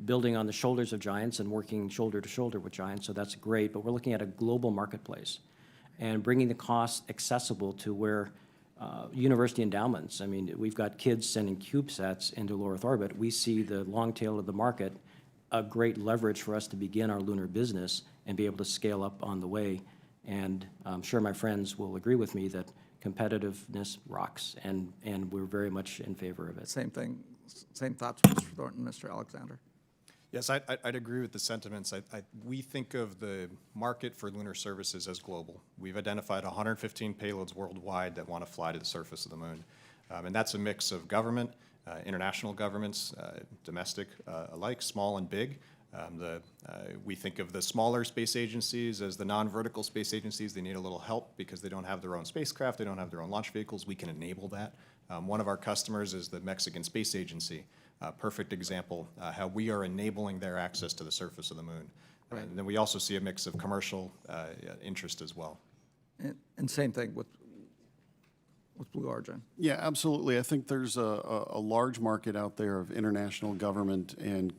building on the shoulders of giants and working shoulder to shoulder with giants, so that's great. But we're looking at a global marketplace and bringing the cost accessible to where university endowments, I mean, we've got kids sending CubeSats into low Earth orbit. We see the long tail of the market, a great leverage for us to begin our lunar business and be able to scale up on the way. And I'm sure my friends will agree with me that competitiveness rocks, and we're very much in favor of it. Same thing, same thoughts, Mr. Thornton, Mr. Alexander. Yes, I'd agree with the sentiments. We think of the market for lunar services as global. We've identified 115 payloads worldwide that want to fly to the surface of the moon. And that's a mix of government, international governments, domestic alike, small and big. We think of the smaller space agencies as the non-vertical space agencies. They need a little help because they don't have their own spacecraft, they don't have their own launch vehicles. We can enable that One of our customers is the Mexican Space Agency. Perfect example, how we are enabling their access to the surface of the moon. And then we also see a mix of commercial interest as well. And same thing with Blue Origin. Yeah, absolutely. I think there's a large market out there of international government and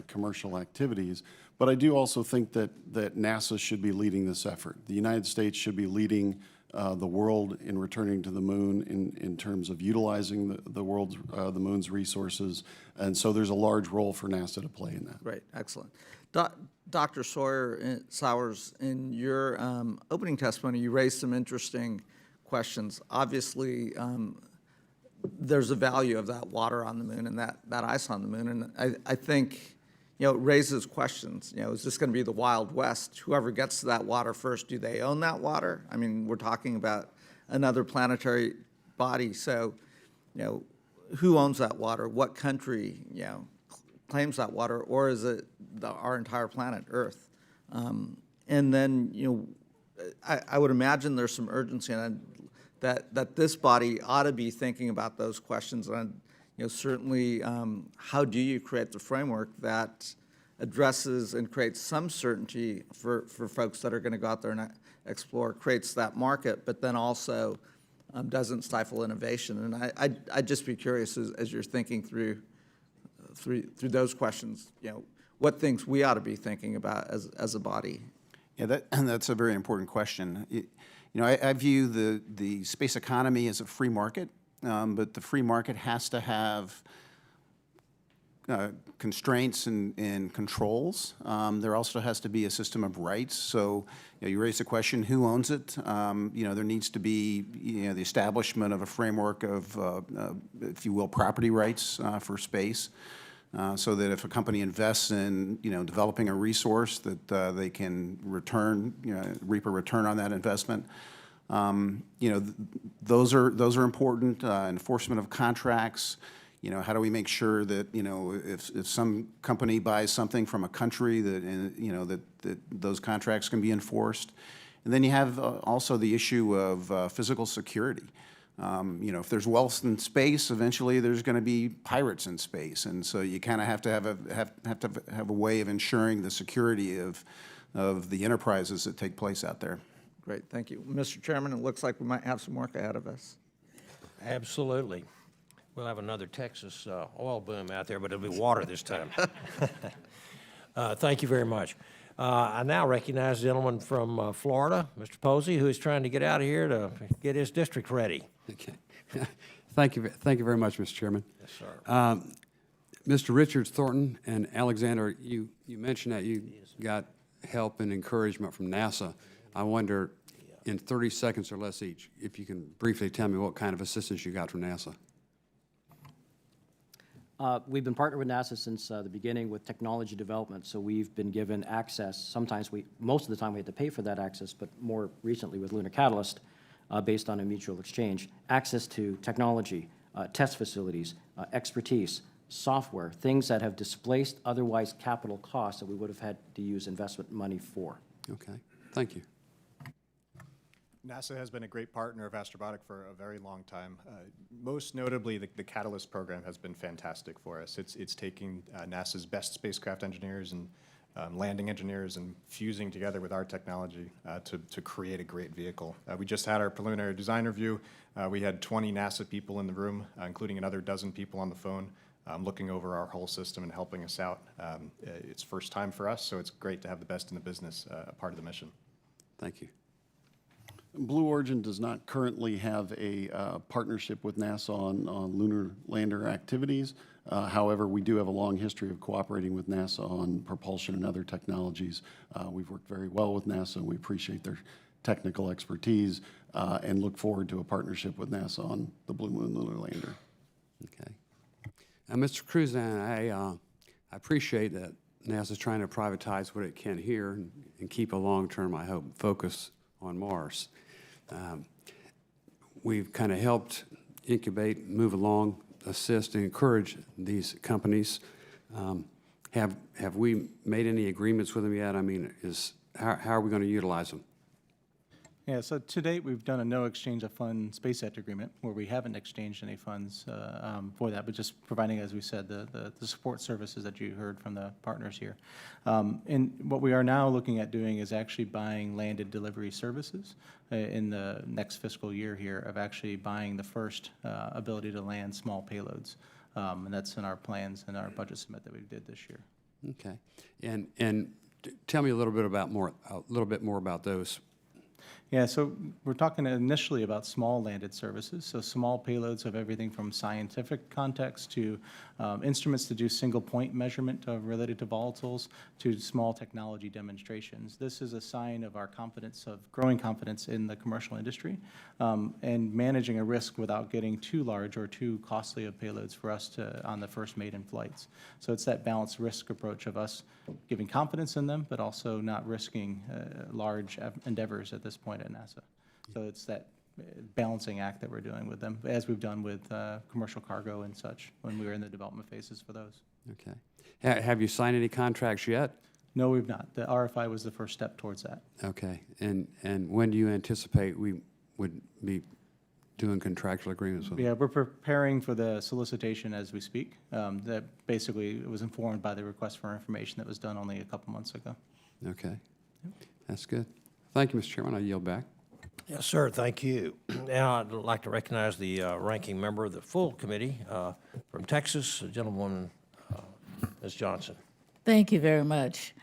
commercial activities, but I do also think that NASA should be leading this effort. The United States should be leading the world in returning to the moon in terms of utilizing the moon's resources, and so there's a large role for NASA to play in that. Great, excellent. Dr. Sowers, in your opening testimony, you raised some interesting questions. Obviously, there's a value of that water on the moon and that ice on the moon, and I think, you know, it raises questions. You know, is this going to be the Wild West? Whoever gets to that water first, do they own that water? I mean, we're talking about another planetary body, so, you know, who owns that water? What country, you know, claims that water, or is it our entire planet, Earth? And then, you know, I would imagine there's some urgency and that this body ought to be thinking about those questions. And, you know, certainly, how do you create the framework that addresses and creates some certainty for folks that are going to go out there and explore, creates that market, but then also doesn't stifle innovation? And I'd just be curious as you're thinking through those questions, you know, what things we ought to be thinking about as a body. Yeah, that's a very important question. You know, I view the space economy as a free market, but the free market has to have constraints and controls. There also has to be a system of rights. So, you know, you raise the question, who owns it? You know, there needs to be, you know, the establishment of a framework of, if you will, property rights for space. So that if a company invests in, you know, developing a resource, that they can return, you know, reap a return on that investment. You know, those are important. Enforcement of contracts. You know, how do we make sure that, you know, if some company buys something from a country that, you know, that those contracts can be enforced. And then you have also the issue of physical security. You know, if there's wealth in space, eventually there's going to be pirates in space, and so you kind of have to have a way of ensuring the security of the enterprises that take place out there. Great, thank you. Mr. Chairman, it looks like we might have some work ahead of us. Absolutely. We'll have another Texas oil boom out there, but it'll be water this time. Thank you very much. I now recognize the gentleman from Florida, Mr. Posey, who is trying to get out of here to get his district ready. Okay. Thank you very much, Mr. Chairman. Yes, sir. Mr. Richards, Thornton, and Alexander, you mentioned that you got help and encouragement from NASA. I wonder, in 30 seconds or less each, if you can briefly tell me what kind of assistance you got from NASA. We've been partnered with NASA since the beginning with technology development, so we've been given access. Sometimes most of the time we had to pay for that access, but more recently with Lunar Catalyst, based on a mutual exchange, access to technology, test facilities, expertise, software, things that have displaced otherwise capital costs that we would have had to use investment money for. Okay, thank you. NASA has been a great partner of Astrobotic for a very long time. Most notably, the Catalyst program has been fantastic for us. It's taking NASA's best spacecraft engineers and landing engineers and fusing together with our technology to create a great vehicle. We just had our preliminary design review. We had 20 NASA people in the room, including another dozen people on the phone, looking over our whole system and helping us out. It's first time for us, so it's great to have the best in the business a part of the mission. Thank you. Blue Origin does not currently have a partnership with NASA on lunar lander activities. However, we do have a long history of cooperating with NASA on propulsion and other technologies. We've worked very well with NASA, and we appreciate their technical expertise and look forward to a partnership with NASA on the Blue Moon lunar lander. Okay. Mr. Crusan, I appreciate that NASA's trying to privatize what it can here and keep a long-term, I hope, focus on Mars. We've kind of helped incubate, move along, assist, and encourage these companies. Have we made any agreements with them yet? I mean, how are we going to utilize them? Yeah, so to date, we've done a no exchange of funds space act agreement where we haven't exchanged any funds for that, but just providing, as we said, the support services that you heard from the partners here. And what we are now looking at doing is actually buying landed delivery services in the next fiscal year here, of actually buying the first ability to land small payloads. And that's in our plans and our budget submit that we did this year. Okay. And tell me a little bit more about those. Yeah, so we're talking initially about small landed services, so small payloads of everything from scientific context to instruments to do single point measurement related to volatiles to small technology demonstrations. This is a sign of our confidence, of growing confidence in the commercial industry, and managing a risk without getting too large or too costly of payloads for us to on the first maiden flights. So it's that balanced risk approach of us giving confidence in them, but also not risking large endeavors at this point at NASA. So it's that balancing act that we're doing with them, as we've done with commercial cargo and such when we were in the development phases for those. Okay. Have you signed any contracts yet? No, we've not. The RFI was the first step towards that. Okay. And when do you anticipate we would be doing contractual agreements with them? Yeah, we're preparing for the solicitation as we speak. That basically was informed by the request for information that was done only a couple months ago. Okay. That's good. Thank you, Mr. Chairman. I yield back. Yes, sir, thank you. Now, I'd like to recognize the ranking member of the full committee from Texas, Gentlewoman Ms. Johnson. Thank you very much.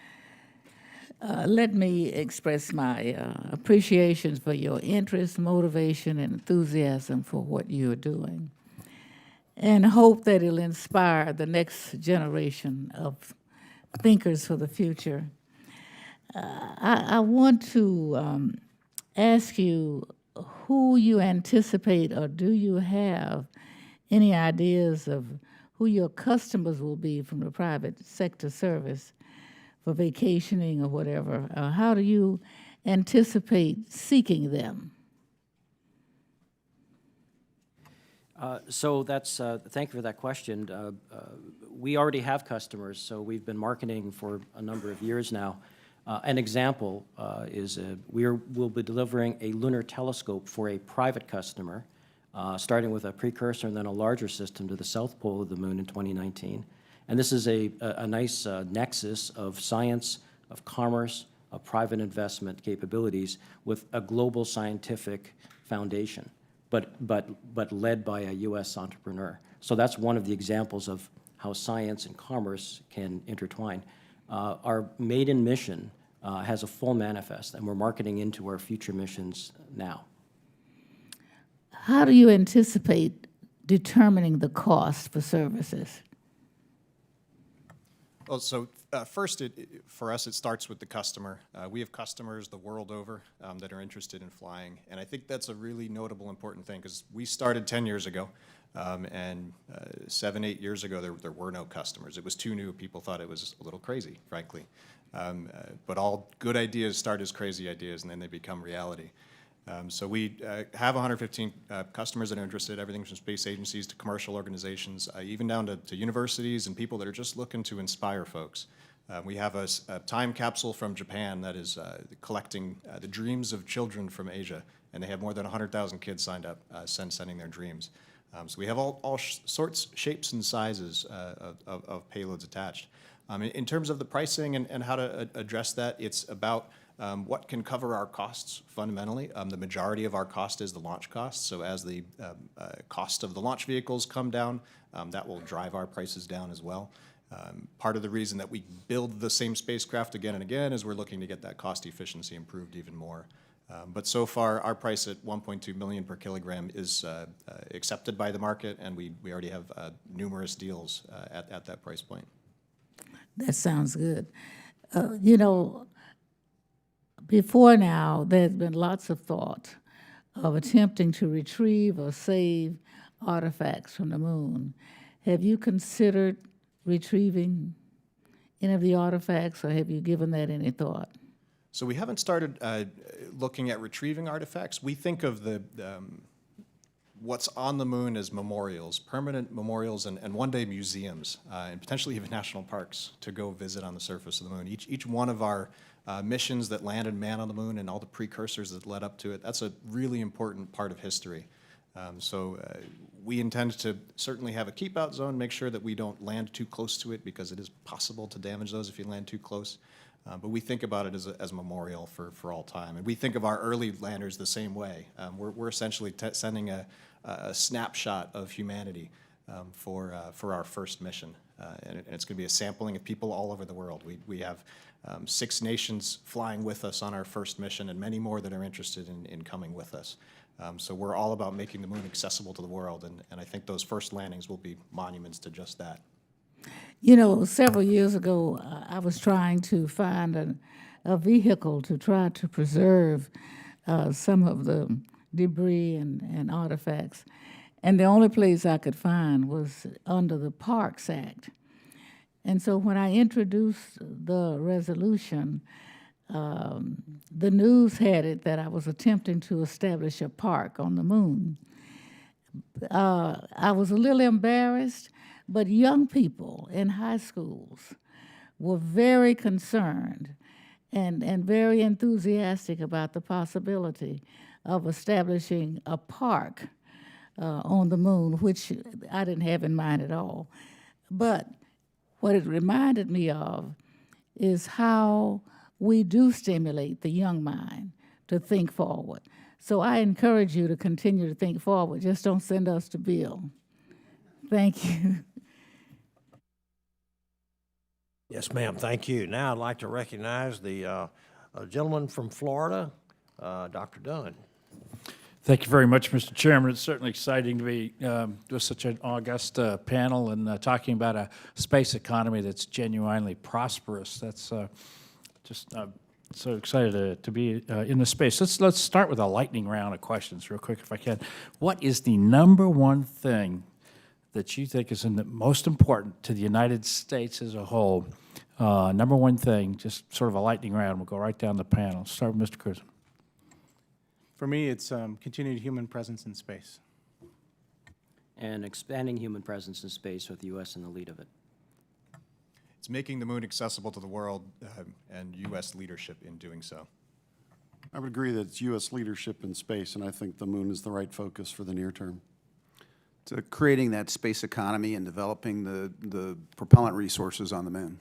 Let me express my appreciation for your interest, motivation, and enthusiasm for what you're doing, and hope that it'll inspire the next generation of thinkers for the future. I want to ask you who you anticipate, or do you have any ideas of who your customers will be from the private sector service for vacationing or whatever? How do you anticipate seeking them? So that's, thank you for that question. We already have customers, so we've been marketing for a number of years now. An example is we'll be delivering a lunar telescope for a private customer, starting with a precursor and then a larger system to the south pole of the moon in 2019. And this is a nice nexus of science, of commerce, of private investment capabilities with a global scientific foundation, but led by a U.S. entrepreneur. So that's one of the examples of how science and commerce can intertwine. Our maiden mission has a full manifest, and we're marketing into our future missions now. How do you anticipate determining the cost for services? Well, so first, for us, it starts with the customer. We have customers the world over that are interested in flying, and I think that's a really notable, important thing, because we started 10 years ago, and 7, 8 years ago, there were no customers. It was too new. People thought it was a little crazy, frankly. But all good ideas start as crazy ideas, and then they become reality. So we have 115 customers that are interested, everything from space agencies to commercial organizations, even down to universities and people that are just looking to inspire folks. We have a time capsule from Japan that is collecting the dreams of children from Asia, and they have more than 100,000 kids signed up sending their dreams. So we have all sorts, shapes, and sizes of payloads attached. In terms of the pricing and how to address that, it's about what can cover our costs fundamentally. The majority of our cost is the launch cost, so as the cost of the launch vehicles come down, that will drive our prices down as well. Part of the reason that we build the same spacecraft again and again is we're looking to get that cost efficiency improved even more. But so far, our price at $1.2 million per kilogram is accepted by the market, and we already have numerous deals at that price point. That sounds good. You know, before now, there's been lots of thought of attempting to retrieve or save artifacts from the moon. Have you considered retrieving any of the artifacts, or have you given that any thought? So we haven't started looking at retrieving artifacts. We think of what's on the moon is memorials, permanent memorials, and one-day museums, and potentially even national parks to go visit on the surface of the moon. Each one of our missions that landed man on the moon and all the precursors that led up to it, that's a really important part of history. We intend to certainly have a keep-out zone, make sure that we don't land too close to it because it is possible to damage those if you land too close. But we think about it as a memorial for all time. And we think of our early landers the same way. We're essentially sending a snapshot of humanity for our first mission. And it's going to be a sampling of people all over the world. We have 6 nations flying with us on our first mission and many more that are interested in coming with us. So we're all about making the moon accessible to the world, and I think those first landings will be monuments to just that. You know, several years ago, I was trying to find a vehicle to try to preserve some of the debris and artifacts, and the only place I could find was under the Parks Act. And so when I introduced the resolution, the news had it that I was attempting to establish a park on the moon. I was a little embarrassed, but young people in high schools were very concerned and very enthusiastic about the possibility of establishing a park on the moon, which I didn't have in mind at all. But what it reminded me of is how we do stimulate the young mind to think forward. So I encourage you to continue to think forward. Just don't send us to Bill. Thank you. Yes, ma'am, thank you. Now I'd like to recognize the gentleman from Florida, Dr. Dunn. Thank you very much, Mr. Chairman. It's certainly exciting to be with such an august panel and talking about a space economy that's genuinely prosperous. That's just so excited to be in the space. Let's start with a lightning round of questions real quick, if I can. What is the number one thing that you think is the most important to the United States as a whole? Number one thing, just sort of a lightning round. We'll go right down the panel. Start with Mr. Crusan. For me, it's continued human presence in space. And expanding human presence in space with the U.S. in the lead of it. It's making the moon accessible to the world and U.S. leadership in doing so. I would agree that it's U.S. leadership in space, and I think the moon is the right focus for the near term. To creating that space economy and developing the propellant resources on the moon.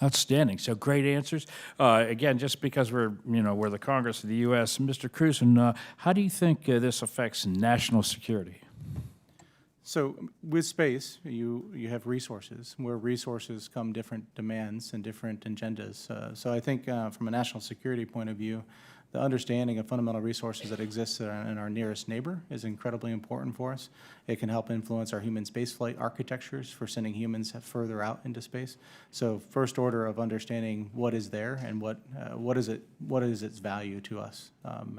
Outstanding. So great answers. Again, just because we're the Congress of the U.S., Mr. Crusan, how do you think this affects national security? So with space, you have resources. Where resources come different demands and different agendas. So I think from a national security point of view, the understanding of fundamental resources that exist in our nearest neighbor is incredibly important for us. It can help influence our human spaceflight architectures for sending humans further out into space. So first order of understanding what is there and what is its value to us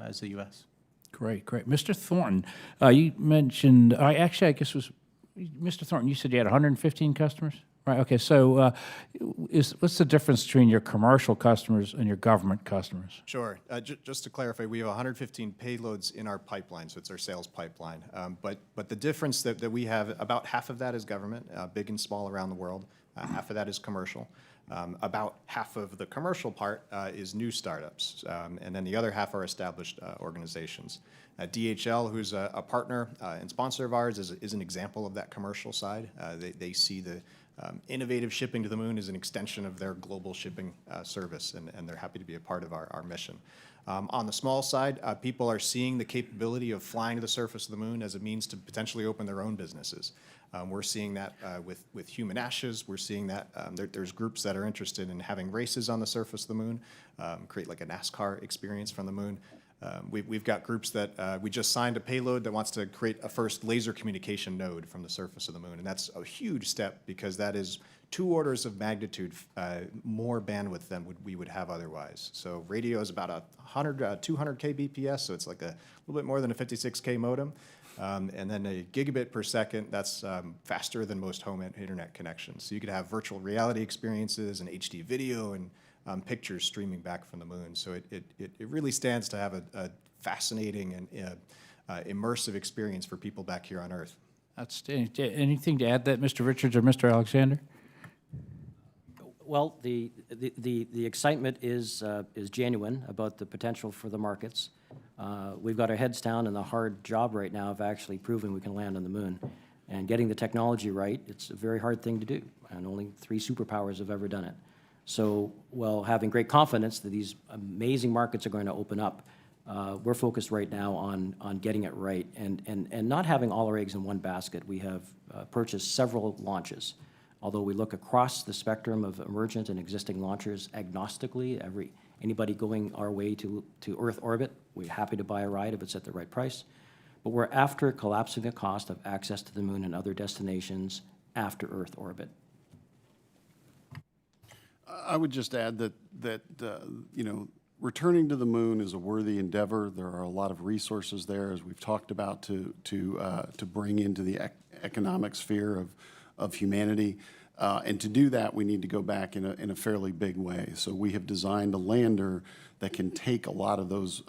as the U.S. Great, great. Mr. Thornton, you mentioned, I guess it was, Mr. Thornton, you said you had 115 customers? Right, okay, so what's the difference between your commercial customers and your government customers? Sure. Just to clarify, we have 115 payloads in our pipeline, so it's our sales pipeline. But the difference that we have, about half of that is government, big and small around the world. Half of that is commercial. About half of the commercial part is new startups, and then the other half are established organizations. DHL, who's a partner and sponsor of ours, is an example of that commercial side. They see the innovative shipping to the moon as an extension of their global shipping service, and they're happy to be a part of our mission. On the small side, people are seeing the capability of flying to the surface of the moon as a means to potentially open their own businesses. We're seeing that with human ashes. We're seeing that there's groups that are interested in having races on the surface of the moon, create like a NASCAR experience from the moon. We've got groups that we just signed a payload that wants to create a first laser communication node from the surface of the moon. And that's a huge step because that is 2 orders of magnitude more bandwidth than we would have otherwise. So radio is about 200 kbps, so it's like a little bit more than a 56K modem. And then a gigabit per second, that's faster than most home internet connections. So you could have virtual reality experiences and HD video and pictures streaming back from the moon. So it really stands to have a fascinating and immersive experience for people back here on Earth. Outstanding. Anything to add to that, Mr. Richards or Mr. Alexander? Well, the excitement is genuine about the potential for the markets. We've got our heads down in the hard job right now of actually proving we can land on the moon. And getting the technology right, it's a very hard thing to do, and only 3 superpowers have ever done it. So, while having great confidence that these amazing markets are going to open up, we're focused right now on getting it right and not having all our eggs in one basket. We have purchased several launches. Although we look across the spectrum of emergent and existing launchers agnostically, anybody going our way to Earth orbit, we're happy to buy a ride if it's at the right price. But we're after collapsing the cost of access to the moon and other destinations after Earth orbit. I would just add that returning to the moon is a worthy endeavor. There are a lot of resources there, as we've talked about, to bring into the economic sphere of humanity. And to do that, we need to go back in a fairly big way. So we have designed a lander that can take a lot of those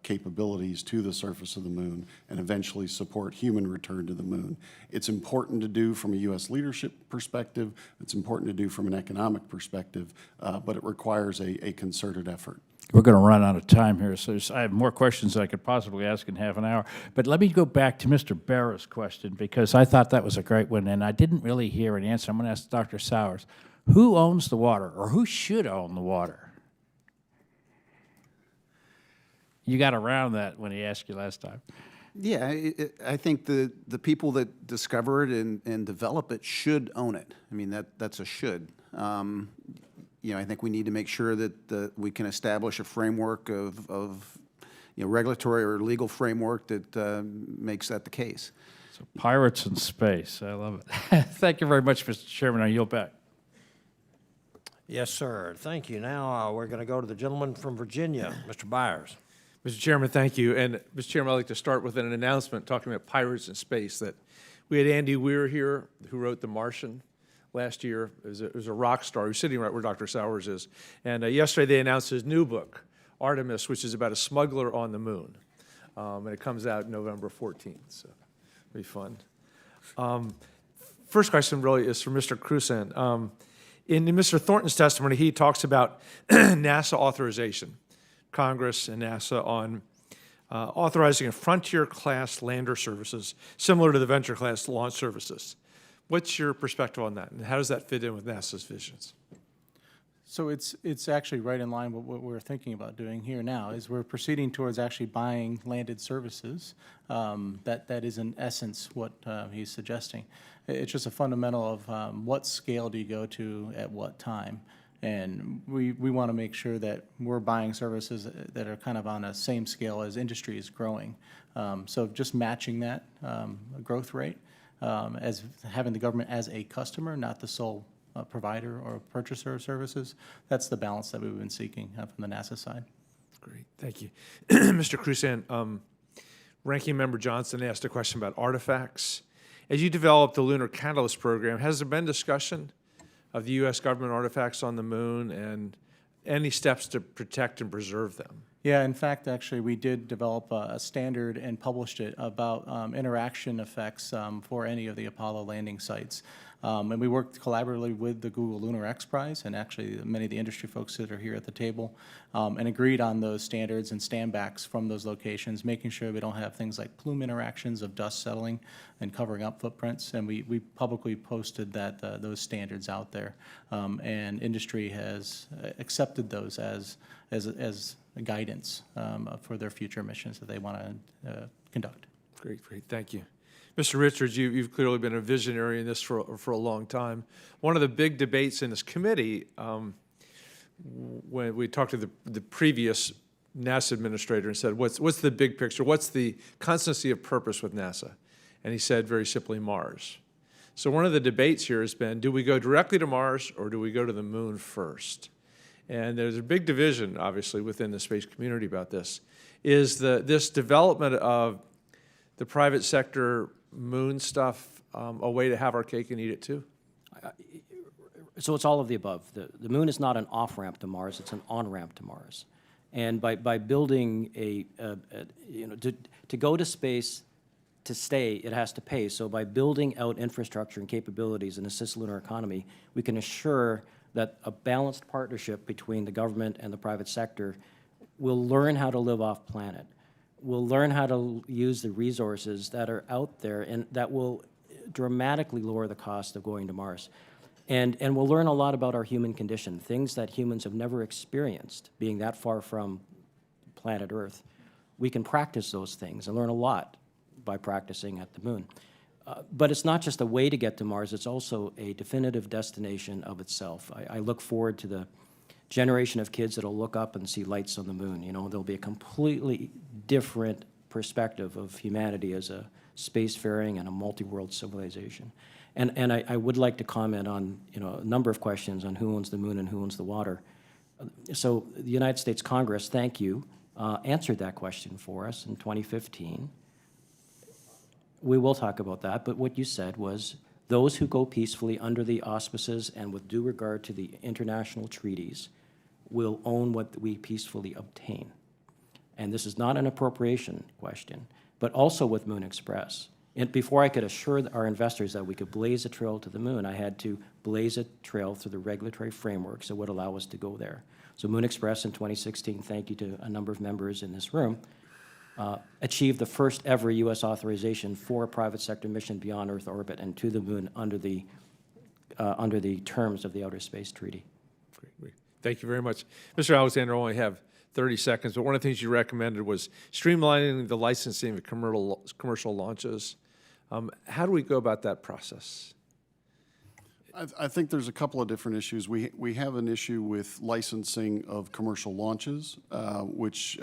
capabilities to the surface of the moon and eventually support human return to the moon. It's important to do from a U.S. leadership perspective. It's important to do from an economic perspective, but it requires a concerted effort. We're going to run out of time here, so I have more questions I could possibly ask in half an hour. But let me go back to Mr. Barra's question, because I thought that was a great one, and I didn't really hear an answer. I'm going to ask Dr. Sowers. Who owns the water, or who should own the water? You got around that when he asked you last time. Yeah, I think the people that discover it and develop it should own it. I mean, that's a should. I think we need to make sure that we can establish a framework of regulatory or legal framework that makes that the case. So pirates in space, I love it. Thank you very much, Mr. Chairman. I yield back. Yes, sir. Thank you. Now we're going to go to the gentleman from Virginia, Mr. Byers. Mr. Chairman, thank you. And, Mr. Chairman, I'd like to start with an announcement talking about pirates in space. That we had Andy Weir here, who wrote The Martian last year. It was a rock star. He was sitting right where Dr. Sowers is. And yesterday they announced his new book, Artemis, which is about a smuggler on the moon. And it comes out November 14th, so it'll be fun. First question really is for Mr. Crusan. In Mr. Thornton's testimony, he talks about NASA authorization, Congress and NASA on authorizing a Frontier-class lander services similar to the Venture-class launch services. What's your perspective on that, and how does that fit in with NASA's visions? So it's actually right in line with what we're thinking about doing here now, is we're proceeding towards actually buying landed services. That is in essence what he's suggesting. It's just a fundamental of what scale do you go to at what time. And we want to make sure that we're buying services that are kind of on a same scale as industry is growing. So just matching that growth rate as having the government as a customer, not the sole provider or purchaser of services. That's the balance that we've been seeking from the NASA side. Great, thank you. Mr. Crusan, Ranking Member Johnson asked a question about artifacts. As you develop the Lunar Catalyst Program, has there been discussion of the U.S. government artifacts on the moon and any steps to protect and preserve them? Yeah, in fact, actually, we did develop a standard and published it about interaction effects for any of the Apollo landing sites. And we worked collaboratively with the Google Lunar X Prize and actually many of the industry folks that are here at the table and agreed on those standards and standbacks from those locations, making sure we don't have things like plume interactions of dust settling and covering up footprints. And we publicly posted those standards out there. And industry has accepted those as guidance for their future missions that they want to conduct. Great, thank you. Mr. Richards, you've clearly been a visionary in this for a long time. One of the big debates in this committee, when we talked to the previous NASA administrator and said, what's the big picture? What's the constancy of purpose with NASA? And he said very simply, Mars. So one of the debates here has been, do we go directly to Mars or do we go to the moon first? And there's a big division, obviously, within the space community about this. Is this development of the private sector moon stuff a way to have our cake and eat it too? So it's all of the above. The moon is not an off-ramp to Mars, it's an on-ramp to Mars. And by building you know, to go to space, to stay, it has to pay. So by building out infrastructure and capabilities and assist the lunar economy, we can assure that a balanced partnership between the government and the private sector will learn how to live off planet. We'll learn how to use the resources that are out there, and that will dramatically lower the cost of going to Mars. And we'll learn a lot about our human condition, things that humans have never experienced, being that far from planet Earth. We can practice those things and learn a lot by practicing at the moon. But it's not just a way to get to Mars, it's also a definitive destination of itself. I look forward to the generation of kids that'll look up and see lights on the moon. You know, there'll be a completely different perspective of humanity as a spacefaring and a multi-world civilization. And I would like to comment on, you know, a number of questions on who owns the moon and who owns the water. So the United States Congress, thank you, answered that question for us in 2015. We will talk about that, but what you said was those who go peacefully under the auspices and with due regard to the international treaties will own what we peacefully obtain. And this is not an appropriation question, but also with Moon Express. And before I could assure our investors that we could blaze a trail to the moon, I had to blaze a trail through the regulatory frameworks that would allow us to go there. So Moon Express in 2016, thank you to a number of members in this room, achieved the first ever U.S. authorization for a private sector mission beyond Earth orbit and to the moon under the terms of the Outer Space Treaty. Great. Thank you very much. Mr. Alexander, I only have 30 seconds, but one of the things you recommended was streamlining the licensing of commercial launches. How do we go about that process? I think there's a couple of different issues. We have an issue with licensing of commercial launches, which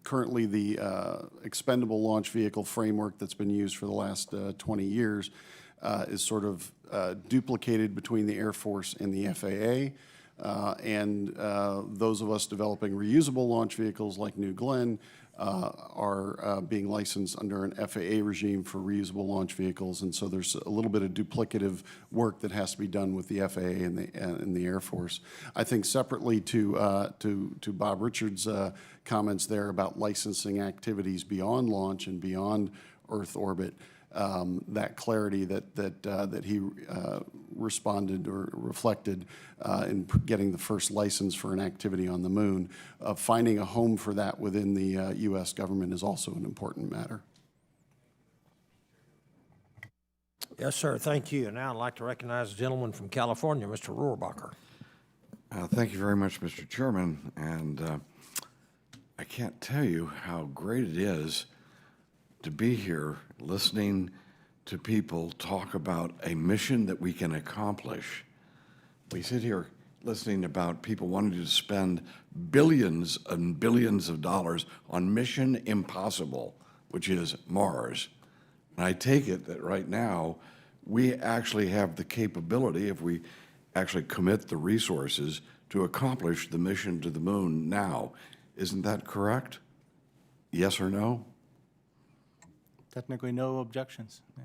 currently the expendable launch vehicle framework that's been used for the last 20 years is sort of duplicated between the Air Force and the FAA. And those of us developing reusable launch vehicles like New Glenn are being licensed under an FAA regime for reusable launch vehicles, and so there's a little bit of duplicative work that has to be done with the FAA and the Air Force. I think separately to Bob Richards' comments there about licensing activities beyond launch and beyond Earth orbit, that clarity that he responded or reflected in getting the first license for an activity on the moon, finding a home for that within the U.S. government is also an important matter. Yes, sir, thank you. And now I'd like to recognize the gentleman from California, Mr. Rohrbacher. Thank you very much, Mr. Chairman, and I can't tell you how great it is to be here listening to people talk about a mission that we can accomplish. We sit here listening about people wanting to spend billions and billions of dollars on Mission Impossible, which is Mars. And I take it that right now we actually have the capability, if we actually commit the resources, to accomplish the mission to the moon now. Isn't that correct? Yes or no? Technically, no objections. Yeah.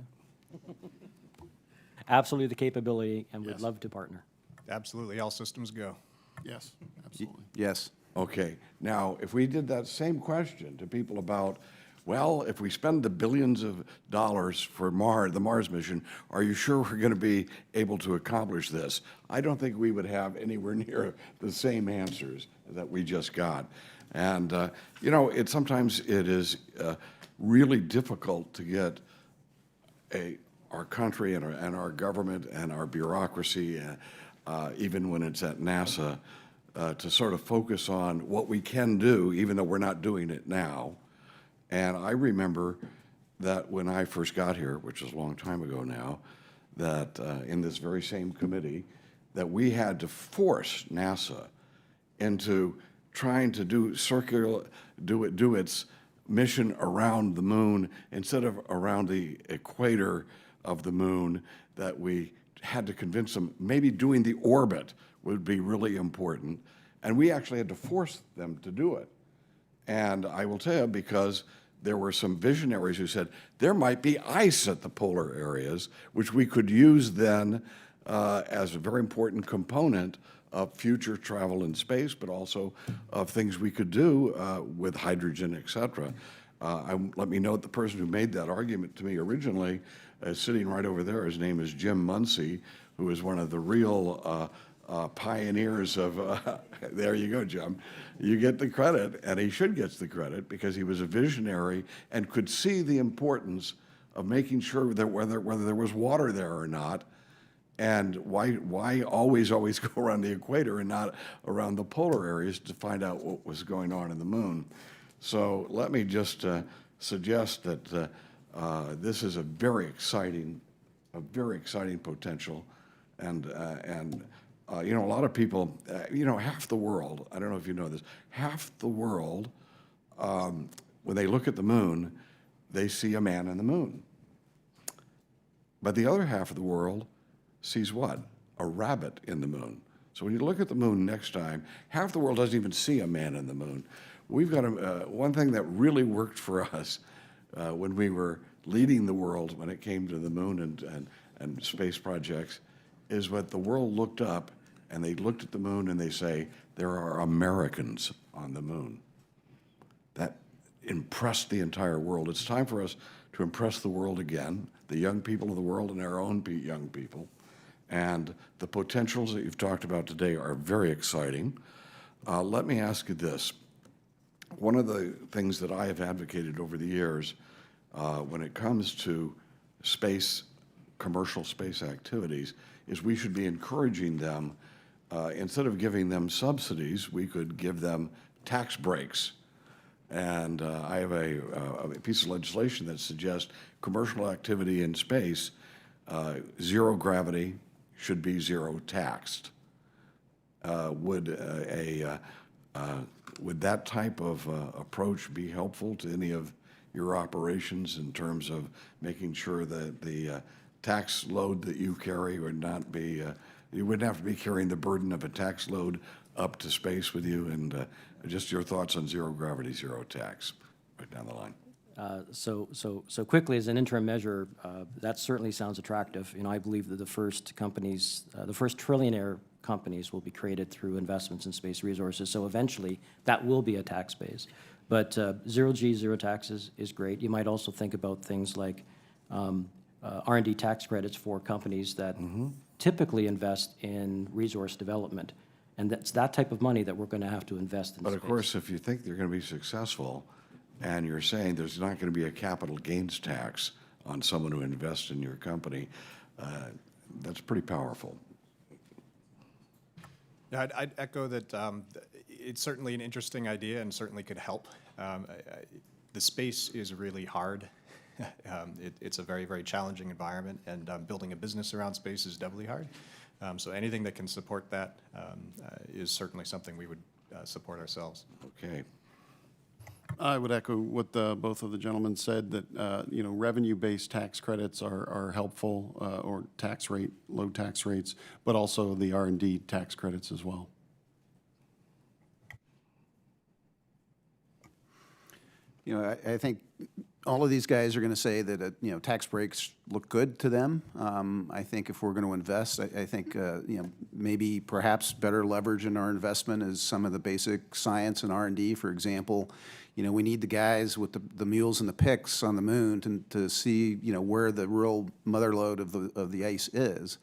Absolutely the capability, and we'd love to partner. Absolutely, all systems go. Yes, absolutely. Yes. Okay, now, if we did that same question to people about, well, if we spend the billions of dollars for the Mars mission, are you sure we're going to be able to accomplish this? I don't think we would have anywhere near the same answers that we just got. And, you know, sometimes it is really difficult to get our country and our government and our bureaucracy, even when it's at NASA, to sort of focus on what we can do, even though we're not doing it now. And I remember that when I first got here, which is a long time ago now, that in this very same committee, that we had to force NASA into trying to do its mission around the moon instead of around the equator of the moon, that we had to convince them maybe doing the orbit would be really important. And we actually had to force them to do it. And I will tell you, because there were some visionaries who said there might be ice at the polar areas, which we could use then as a very important component of future travel in space, but also of things we could do with hydrogen, et cetera. Let me note the person who made that argument to me originally is sitting right over there. His name is Jim Muncie, who is one of the real pioneers of, there you go, Jim. You get the credit, and he should get the credit because he was a visionary and could see the importance of making sure that whether there was water there or not, and why always go around the equator and not around the polar areas to find out what was going on in the moon. So let me just suggest that this is a very exciting potential, and you know, a lot of people, you know, half the world, I don't know if you know this, half the world, when they look at the moon, they see a man on the moon. But the other half of the world sees what? A rabbit in the moon. So when you look at the moon next time, half the world doesn't even see a man in the moon. We've got one thing that really worked for us when we were leading the world when it came to the moon and space projects, is what the world looked up and they looked at the moon and they say, there are Americans on the moon. That impressed the entire world. It's time for us to impress the world again, the young people of the world and our own young people. And the potentials that you've talked about today are very exciting. Let me ask you this. One of the things that I have advocated over the years when it comes to space, commercial space activities, is we should be encouraging them, instead of giving them subsidies, we could give them tax breaks. And I have a piece of legislation that suggests commercial activity in space, zero gravity, should be zero taxed. Would that type of approach be helpful to any of your operations in terms of making sure that the tax load that you carry would not be, you wouldn't have to be carrying the burden of a tax load up to space with you? And just your thoughts on zero gravity, zero tax, right down the line. So quickly, as an interim measure, that certainly sounds attractive. You know, I believe that the first companies, the first trillionaire companies will be created through investments in space resources. So eventually, that will be a tax base. But zero G, zero taxes is great. You might also think about things like R&D tax credits for companies that typically invest in resource development. And that's that type of money that we're going to have to invest in But space. of course, if you think they're going to be successful, and you're saying there's not going to be a capital gains tax on someone who invests in your company, that's pretty powerful. Yeah, I'd echo that it's certainly an interesting idea and certainly could help. The space is really hard. It's a very, very challenging environment, and building a business around space is doubly hard. So anything that can support that is certainly something we would support ourselves. Okay. I would echo what both of the gentlemen said, that you know, revenue-based tax credits are helpful, or low tax rates, but also the R&D tax credits as well. You know, I think all of these guys are going to say that, you know, tax breaks look good to them. I think if we're going to invest, I think, you know, maybe perhaps better leverage in our investment is some of the basic science and R&D. For example, you know, we need the guys with the mules and the picks on the moon to see, you know, where the real mother lode of the ice is.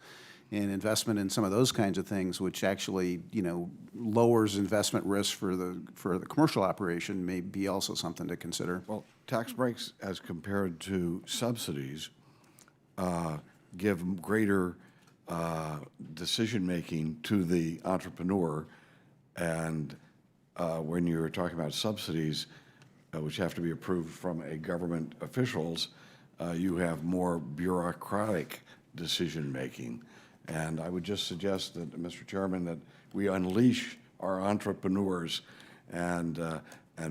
And investment in some of those kinds of things, which actually, you know, lowers investment risk for the commercial operation, may be also something to consider. Well, tax breaks as compared to subsidies give greater decision-making to the entrepreneur. And when you're talking about subsidies, which have to be approved from a government officials, you have more bureaucratic decision-making. And I would just suggest that, Mr. Chairman, that we unleash our entrepreneurs, and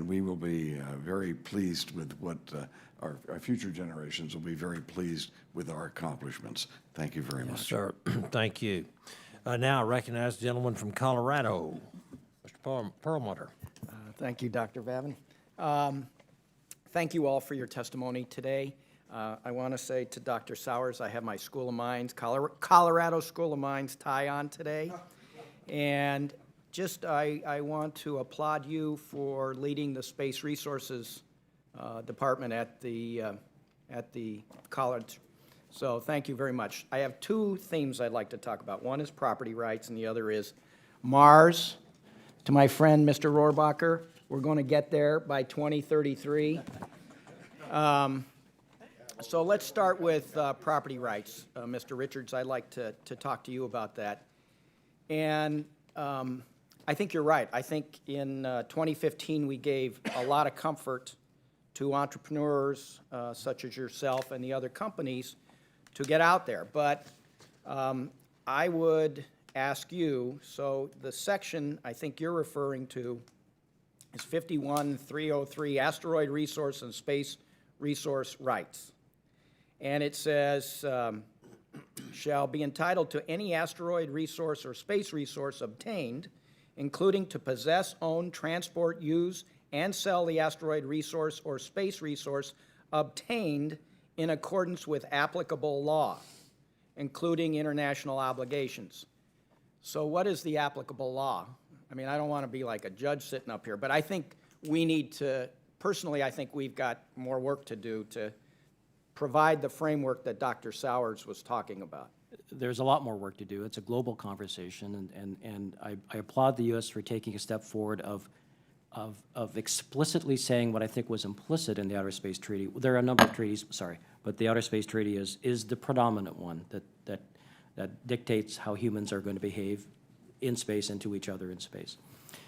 we will be very pleased with what our future generations will be very pleased with our accomplishments. Thank you very much. Sir, thank you. Now I recognize the gentleman from Colorado, Mr. Perlmutter. Thank you, Dr. Babin. Thank you all for your testimony today. I want to say to Dr. Sowers, I have my School of Mines, Colorado School of Mines tie on today. And just, I want to applaud you for leading the Space Resources Department at the college. So thank you very much. I have two themes I'd like to talk about. One is property rights, and the other is Mars. To my friend, Mr. Rohrbacher, we're going to get there by 2033. So let's start with property rights. Mr. Richards, I'd like to talk to you about that. And I think you're right. I think in 2015 we gave a lot of comfort to entrepreneurs such as yourself and the other companies to get out there. But I would ask you, so the section I think you're referring to is 51.303, Asteroid Resource and Space Resource Rights. And it says, shall be entitled to any asteroid resource or space resource obtained, including to possess, own, transport, use, and sell the asteroid resource or space resource obtained in accordance with applicable law, including international obligations. So what is the applicable law? I mean, I don't want to be like a judge sitting up here, but I think we need to, personally, I think we've got more work to do to provide the framework that Dr. Sowers was talking about. There's a lot more work to do. It's a global conversation, and I applaud the U.S. for taking a step forward of explicitly saying what I think was implicit in the Outer Space Treaty. There are a number of treaties, sorry, but the Outer Space Treaty is the predominant one that dictates how humans are going to behave in space and to each other in space.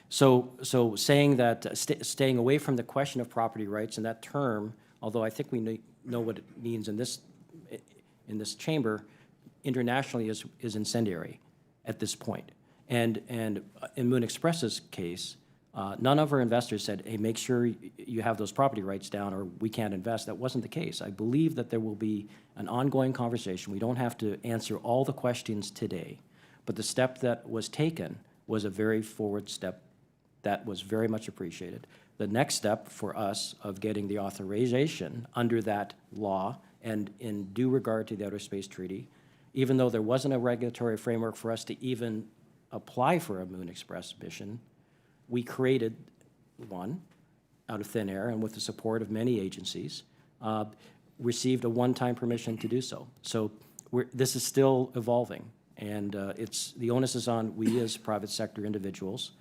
So saying that, staying away from the question of property rights in that term, although I think we know what it means in this chamber, internationally is incendiary at this point. And in Moon Express's case, none of our investors said, hey, make sure you have those property rights down or we can't invest. That wasn't the case. I believe that there will be an ongoing conversation. We don't have to answer all the questions today, but the step that was taken was a very forward step that was very much appreciated. The next step for us of getting the authorization under that law and in due regard to the Outer Space Treaty, even though there wasn't a regulatory framework for us to even apply for a Moon Express mission, we created one out of thin air and with the support of many agencies, received a one-time permission to do so. So this is still evolving, and the onus is on we as private sector individuals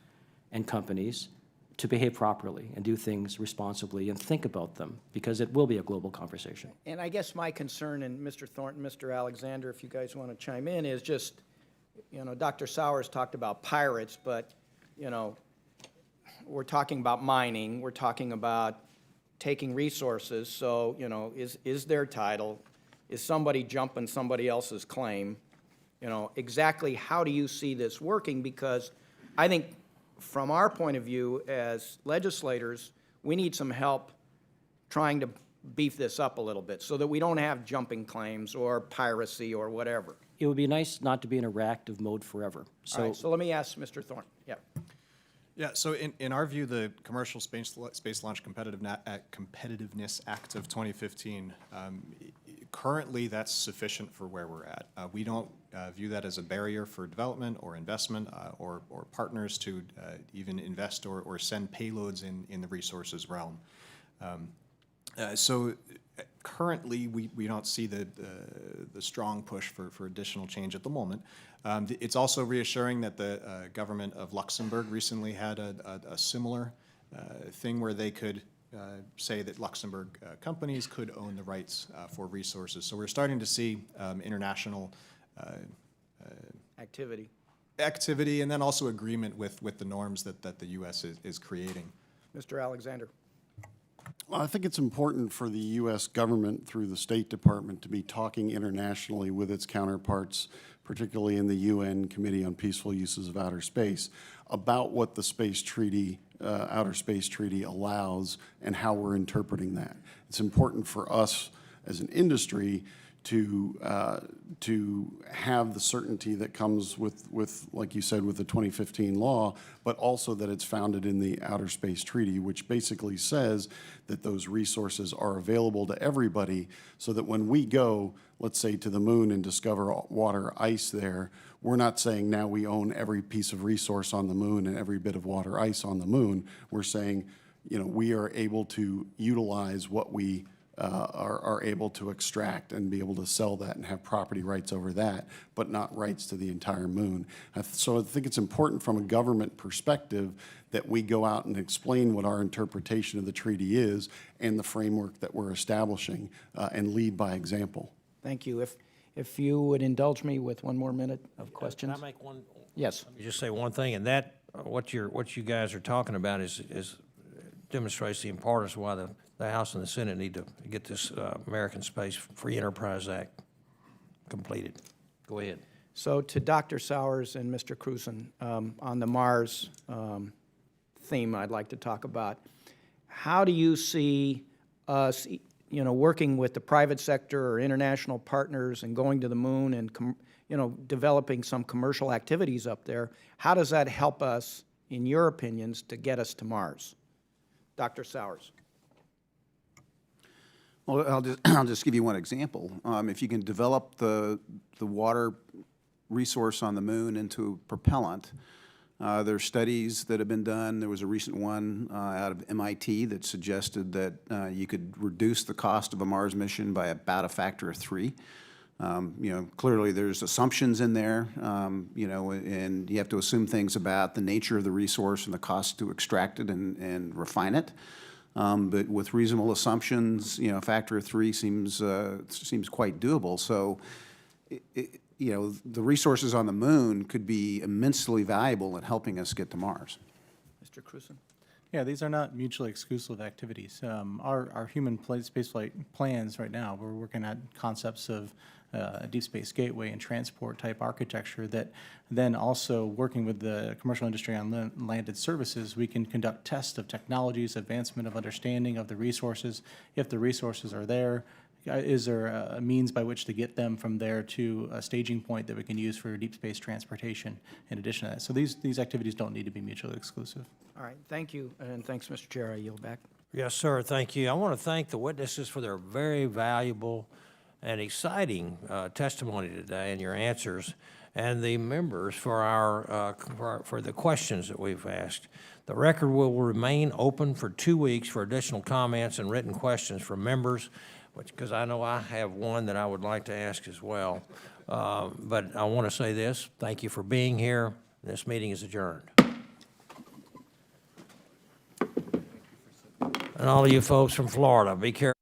and companies to behave properly and do things responsibly and think about them, because it will be a global conversation. And I guess my concern, and Mr. Thornton, Mr. Alexander, if you guys want to chime in, is just, you know, Dr. Sowers talked about pirates, but, you know, we're talking about mining, we're talking about taking resources, so, you know, is their title, is somebody jumping somebody else's claim? You know, exactly how do you see this working? Because I think from our point of view as legislators, we need some help trying to beef this up a little bit so that we don't have jumping claims or piracy or whatever. It would be nice not to be in a reactive mode forever. All right, so let me ask Mr. Thornton. Yeah. Yeah, so in our view, the Commercial Space Launch Competitiveness Act of 2015, currently that's sufficient for where we're at. We don't view that as a barrier for development or investment or partners to even invest or send payloads in the resources realm. So currently, we don't see the strong push for additional change at the moment. It's also reassuring that the government of Luxembourg recently had a similar thing where they could say that Luxembourg companies could own the rights for resources. So we're starting to see international activity, and then also agreement with the norms that the U.S. is creating. Mr. Alexander. Well, I think it's important for the U.S. government through the State Department to be talking internationally with its counterparts, particularly in the UN Committee on Peaceful Uses of Outer Space, about what the Space Treaty, Outer Space Treaty allows and how we're interpreting that. It's important for us as an industry to have the certainty that comes with, like you said, with the 2015 law, but also that it's founded in the Outer Space Treaty, which basically says that those resources are available to everybody so that when we go, let's say, to the moon and discover water ice there, we're not saying now we own every piece of resource on the moon and every bit of water ice on the moon. We're saying, you know, we are able to utilize what we are able to extract and be able to sell that and have property rights over that, but not rights to the entire moon. So I think it's important from a government perspective that we go out and explain what our interpretation of the treaty is and the framework that we're establishing and lead by example. Thank you. If you would indulge me with one more minute of questions? Can I make one? Yes. Let me just say one thing, and that, what you guys are talking about is demonstrates the importance of why the House and the Senate need to get this American Space Free Enterprise Act completed. Go ahead. So to Dr. Sowers and Mr. Crusan, on the Mars theme I'd like to talk about, how do you see us, you know, working with the private sector or international partners and going to the moon and, you know, developing some commercial activities up there? How does that help us, in your opinions, to get us to Mars? Dr. Sowers. Well, I'll just give you one example. If you can develop the water resource on the moon into propellant, there are studies that have been done. There was a recent one out of MIT that suggested that you could reduce the cost of a Mars mission by about a factor of 3. You know, clearly there's assumptions in there, you know, and you have to assume things about the nature of the resource and the cost to extract it and refine it. But with reasonable assumptions, you know, a factor of 3 seems quite doable. So, you know, the resources on the moon could be immensely valuable in helping us get to Mars. Mr. Crusan. Yeah, these are not mutually exclusive activities. Our human spaceflight plans right now, we're working at concepts of a deep space gateway and transport type architecture that then also working with the commercial industry on landed services, we can conduct tests of technologies, advancement of understanding of the resources. If the resources are there, is there a means by which to get them from there to a staging point that we can use for deep space transportation in addition to that? So these activities don't need to be mutually exclusive. All right, thank you, and thanks, Mr. Chair. I yield back. Yes, sir, thank you. I want to thank the witnesses for their very valuable and exciting testimony today and your answers, and the members for for the questions that we've asked. The record will remain open for 2 weeks for additional comments and written questions from members, because I know I have one that I would like to ask as well. But I want to say this, thank you for being here. This meeting is adjourned. And all of you folks from Florida, be careful.